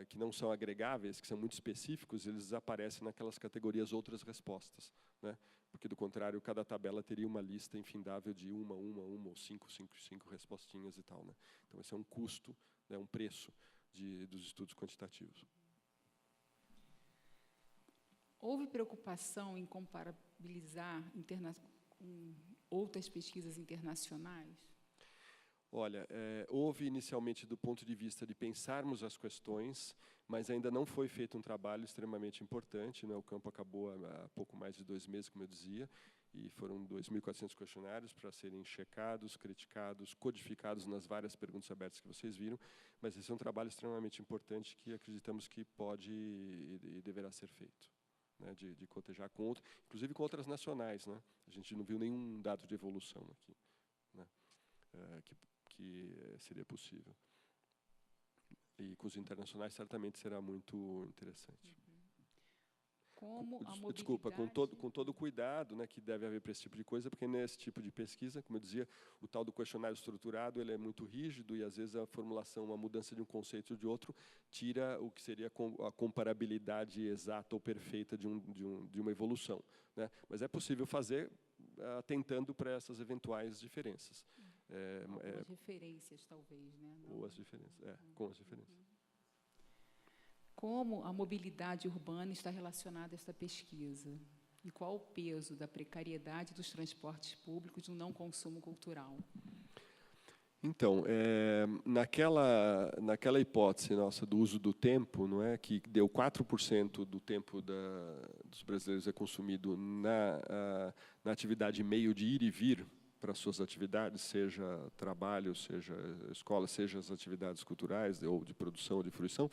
que não são agregáveis, que são muito específicos, eles aparecem naquelas categorias outras respostas, né? Porque, do contrário, cada tabela teria uma lista infindável de uma ou cinco respostinhas e tal, né? Então, esse é um custo, né, um preço dos estudos quantitativos. Houve preocupação em comparabilizar com outras pesquisas internacionais? Olha, houve inicialmente, do ponto de vista de pensarmos as questões, mas ainda não foi feito um trabalho extremamente importante, né? O campo acabou há pouco mais de 2 meses, como eu dizia, e foram 2.400 questionários para serem checados, criticados, codificados nas várias perguntas abertas que vocês viram, mas esse é um trabalho extremamente importante que acreditamos que pode e deverá ser feito, né? De cotejar com inclusive com outras nacionais, né? A gente não viu nenhum dado de evolução aqui, né? Que seria possível. E com os internacionais certamente será muito interessante. Como a mobilidade... Desculpa, com todo o cuidado, né, que deve haver para esse tipo de coisa, porque nesse tipo de pesquisa, como eu dizia, o tal do questionário estruturado, ele é muito rígido e, às vezes, a formulação, uma mudança de um conceito ou de outro, tira o que seria a comparabilidade exata ou perfeita de uma evolução, né? Mas é possível fazer atentando para essas eventuais diferenças. Algumas referências, talvez, né? Ou as diferenças, com as diferenças. Como a mobilidade urbana está relacionada a esta pesquisa? E qual o peso da precariedade dos transportes públicos no não consumo cultural? Então, naquela hipótese nossa do uso do tempo, não é, que deu 4% do tempo dos brasileiros é consumido na atividade meio de ir e vir para suas atividades, seja trabalho, seja escola, seja as atividades culturais ou de produção ou de fruição,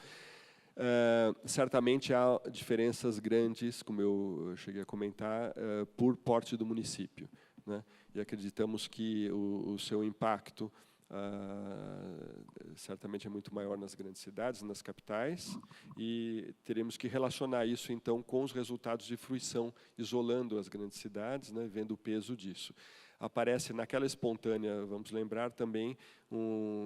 certamente há diferenças grandes, como eu cheguei a comentar, por porte do município, né? E acreditamos que o seu impacto certamente é muito maior nas grandes cidades, nas capitais, e teremos que relacionar isso, então, com os resultados de fruição, isolando as grandes cidades, né, vendo o peso disso. Aparece naquela espontânea, vamos lembrar também,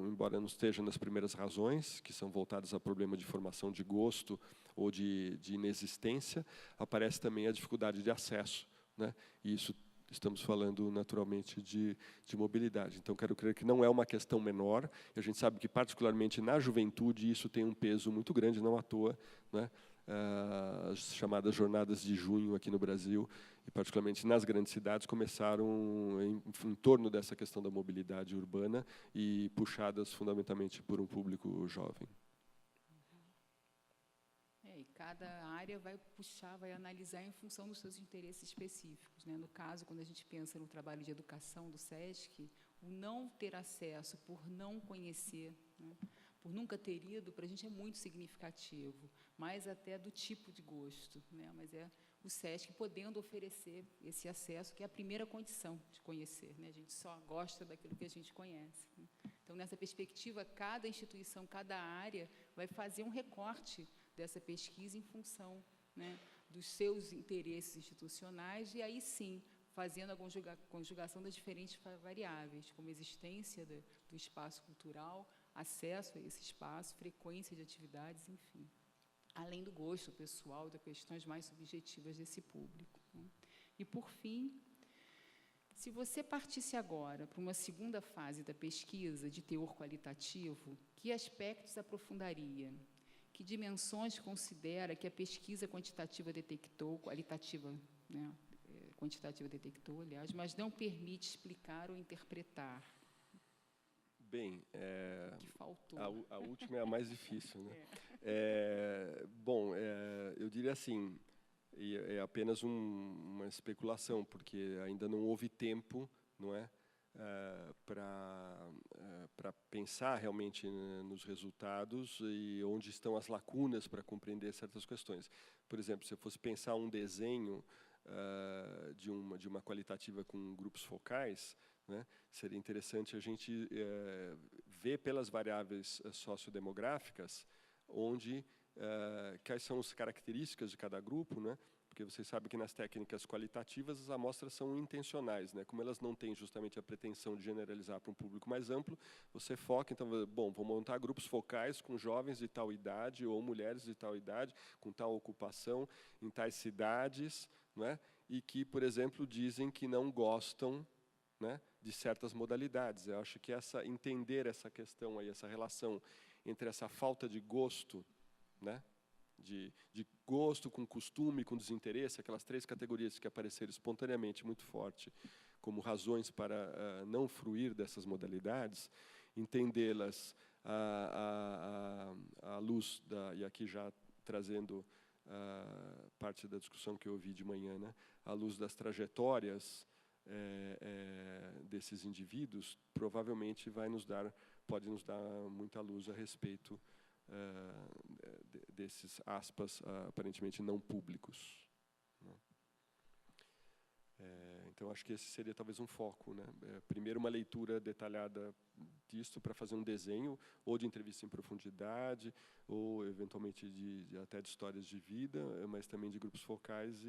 embora não esteja nas primeiras razões, que são voltadas a problema de formação de gosto ou de inexistência, aparece também a dificuldade de acesso, né? E isso Estamos falando, naturalmente, de mobilidade. Então, quero crer que não é uma questão menor. A gente sabe que, particularmente na juventude, isso tem um peso muito grande, não à toa, né? As chamadas jornadas de junho aqui no Brasil, e particularmente nas grandes cidades, começaram em torno dessa questão da mobilidade urbana e puxadas fundamentalmente por um público jovem. E cada área vai puxar, vai analisar em função dos seus interesses específicos, né? No caso, quando a gente pensa no trabalho de educação do SESC, o não ter acesso, por não conhecer, né? Por nunca ter ido, para a gente é muito significativo, mais até do tipo de gosto, né? Mas é o SESC podendo oferecer esse acesso, que é a primeira condição de conhecer, né? A gente só gosta daquilo que a gente conhece, né? Então, nessa perspectiva, cada instituição, cada área vai fazer um recorte dessa pesquisa em função, né, dos seus interesses institucionais, e aí sim, fazendo a conjugação das diferentes variáveis, como existência do espaço cultural, acesso a esse espaço, frequência de atividades, enfim, além do gosto pessoal, das questões mais subjetivas desse público, né? E, por fim, se você partisse agora para uma segunda fase da pesquisa de teor qualitativo, que aspectos aprofundaria? Que dimensões considera que a pesquisa quantitativa detectou, qualitativa, né, quantitativa detectou, aliás, mas não permite explicar ou interpretar? Bem, que faltou. A última é a mais difícil, né? Eu diria assim, é apenas uma especulação, porque ainda não houve tempo, não é, para pensar realmente nos resultados e onde estão as lacunas para compreender certas questões. Por exemplo, se eu fosse pensar um desenho de uma qualitativa com grupos focais, né, seria interessante a gente ver pelas variáveis sociodemográficas quais são as características de cada grupo, né? Porque vocês sabem que nas técnicas qualitativas as amostras são intencionais, né? Como elas não têm justamente a pretensão de generalizar para um público mais amplo, você foca, então, bom, vou montar grupos focais com jovens de tal idade ou mulheres de tal idade, com tal ocupação, em tais cidades, né? E que, por exemplo, dizem que não gostam, né, de certas modalidades. Eu acho que entender essa questão aí, essa relação entre essa falta de gosto, né, de gosto com costume, com desinteresse, aquelas três categorias que apareceram espontaneamente muito forte como razões para não fruir dessas modalidades, entendê-las à luz e aqui já trazendo parte da discussão que eu ouvi de manhã, né, à luz das trajetórias desses indivíduos, provavelmente pode nos dar muita luz a respeito desses, aspas, aparentemente não públicos, né? Então, acho que esse seria talvez um foco, né? Primeiro, uma leitura detalhada disso para fazer um desenho, ou de entrevista em profundidade, ou, eventualmente, até de histórias de vida, mas também de grupos focais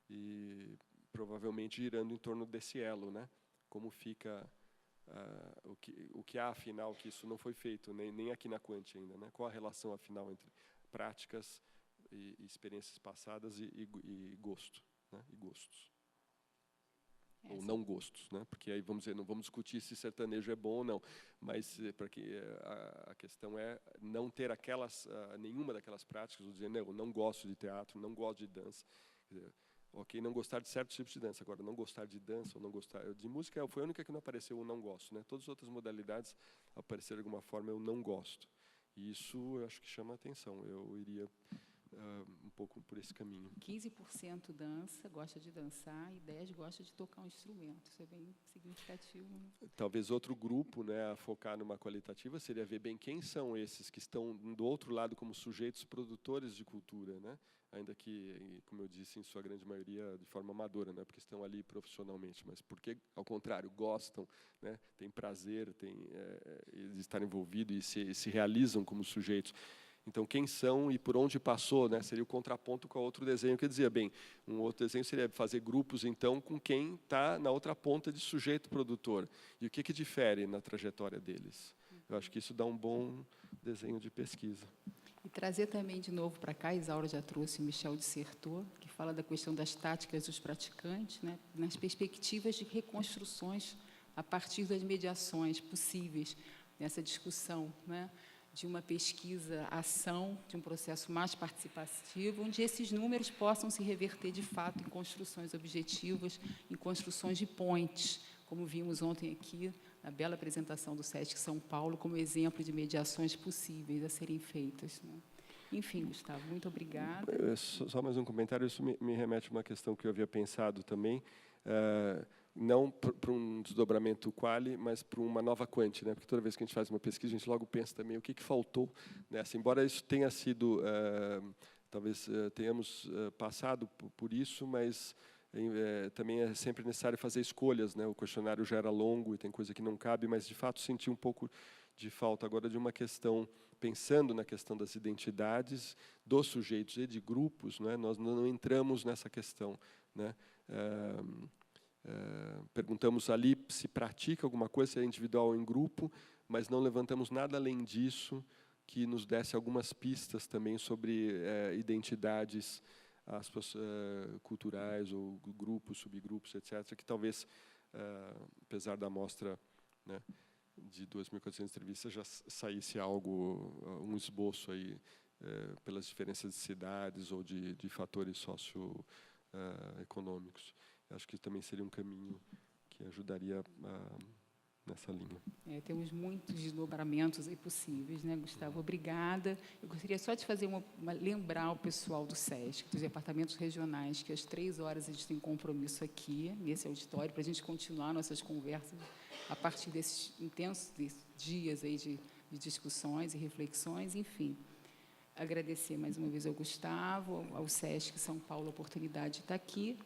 e provavelmente girando em torno desse elo, né? Como fica o que há, afinal, que isso não foi feito, nem aqui na Quant ainda, né? Qual a relação, afinal, entre práticas e experiências passadas e gosto, né? E gostos. Ou não gostos, né? Porque aí vamos dizer, não vamos discutir se sertanejo é bom ou não, mas a questão é não ter nenhuma daquelas práticas, ou dizer, não, eu não gosto de teatro, não gosto de dança. Quer dizer, ok, não gostar de certos tipos de dança. Agora, não gostar de dança ou não gostar de música foi a única que não apareceu o não gosto, né? Todas as outras modalidades apareceram de alguma forma eu não gosto. E isso eu acho que chama a atenção. Eu iria um pouco por esse caminho. 15% dança, gosta de dançar, e 10% gosta de tocar um instrumento. Isso é bem significativo, né? Talvez outro grupo, né, a focar numa qualitativa seria ver bem quem são esses que estão do outro lado como sujeitos produtores de cultura, né? Ainda que, como eu disse, em sua grande maioria de forma amadora, né, porque estão ali profissionalmente, mas porque, ao contrário, gostam, né, têm prazer, de estar envolvidos e se realizam como sujeitos. Então, quem são e por onde passou, né, seria o contraponto com o outro desenho que dizia, bem, um outro desenho seria fazer grupos, então, com quem está na outra ponta de sujeito produtor. E o que difere na trajetória deles? Eu acho que isso dá um bom desenho de pesquisa. E trazer também de novo para cá, a Isaura já trouxe o Michel Dissertor, que fala da questão das táticas dos praticantes, né, nas perspectivas de reconstruções a partir das mediações possíveis nessa discussão, né, de uma pesquisa-ação, de um processo mais participativo, onde esses números possam se reverter, de fato, em construções objetivas, em construções de pontes, como vimos ontem aqui, na bela apresentação do SESC São Paulo, como exemplo de mediações possíveis a serem feitas, né? Enfim, Gustavo, muito obrigada. Só mais um comentário, isso me remete a uma questão que eu havia pensado também, não para um desdobramento quali, mas para uma nova quanti, né? Porque toda vez que a gente faz uma pesquisa, a gente logo pensa também o que faltou nessa. Embora isso tenha sido, talvez tenhamos passado por isso, mas também é sempre necessário fazer escolhas, né? O questionário já era longo e tem coisa que não cabe, mas de fato senti um pouco de falta agora de uma questão, pensando na questão das identidades dos sujeitos e de grupos, né? Nós não entramos nessa questão, né? Perguntamos ali se pratica alguma coisa, se é individual ou em grupo, mas não levantamos nada além disso que nos desse algumas pistas também sobre identidades culturais ou grupos, subgrupos, etc., que talvez, apesar da amostra, né, de 2.400 entrevistas, já saísse algo, um esboço aí, pelas diferenças de cidades ou de fatores socioeconômicos. Acho que também seria um caminho que ajudaria nessa linha. Temos muitos desdobramentos aí possíveis, né, Gustavo? Obrigada. Eu gostaria só de fazer lembrar o pessoal do SESC, dos departamentos regionais, que às 15h a gente tem compromisso aqui, nesse auditório, para a gente continuar nossas conversas a partir desses intensos dias aí de discussões e reflexões, enfim. Agradecer mais uma vez ao Gustavo, ao SESC São Paulo, a oportunidade de estar aqui.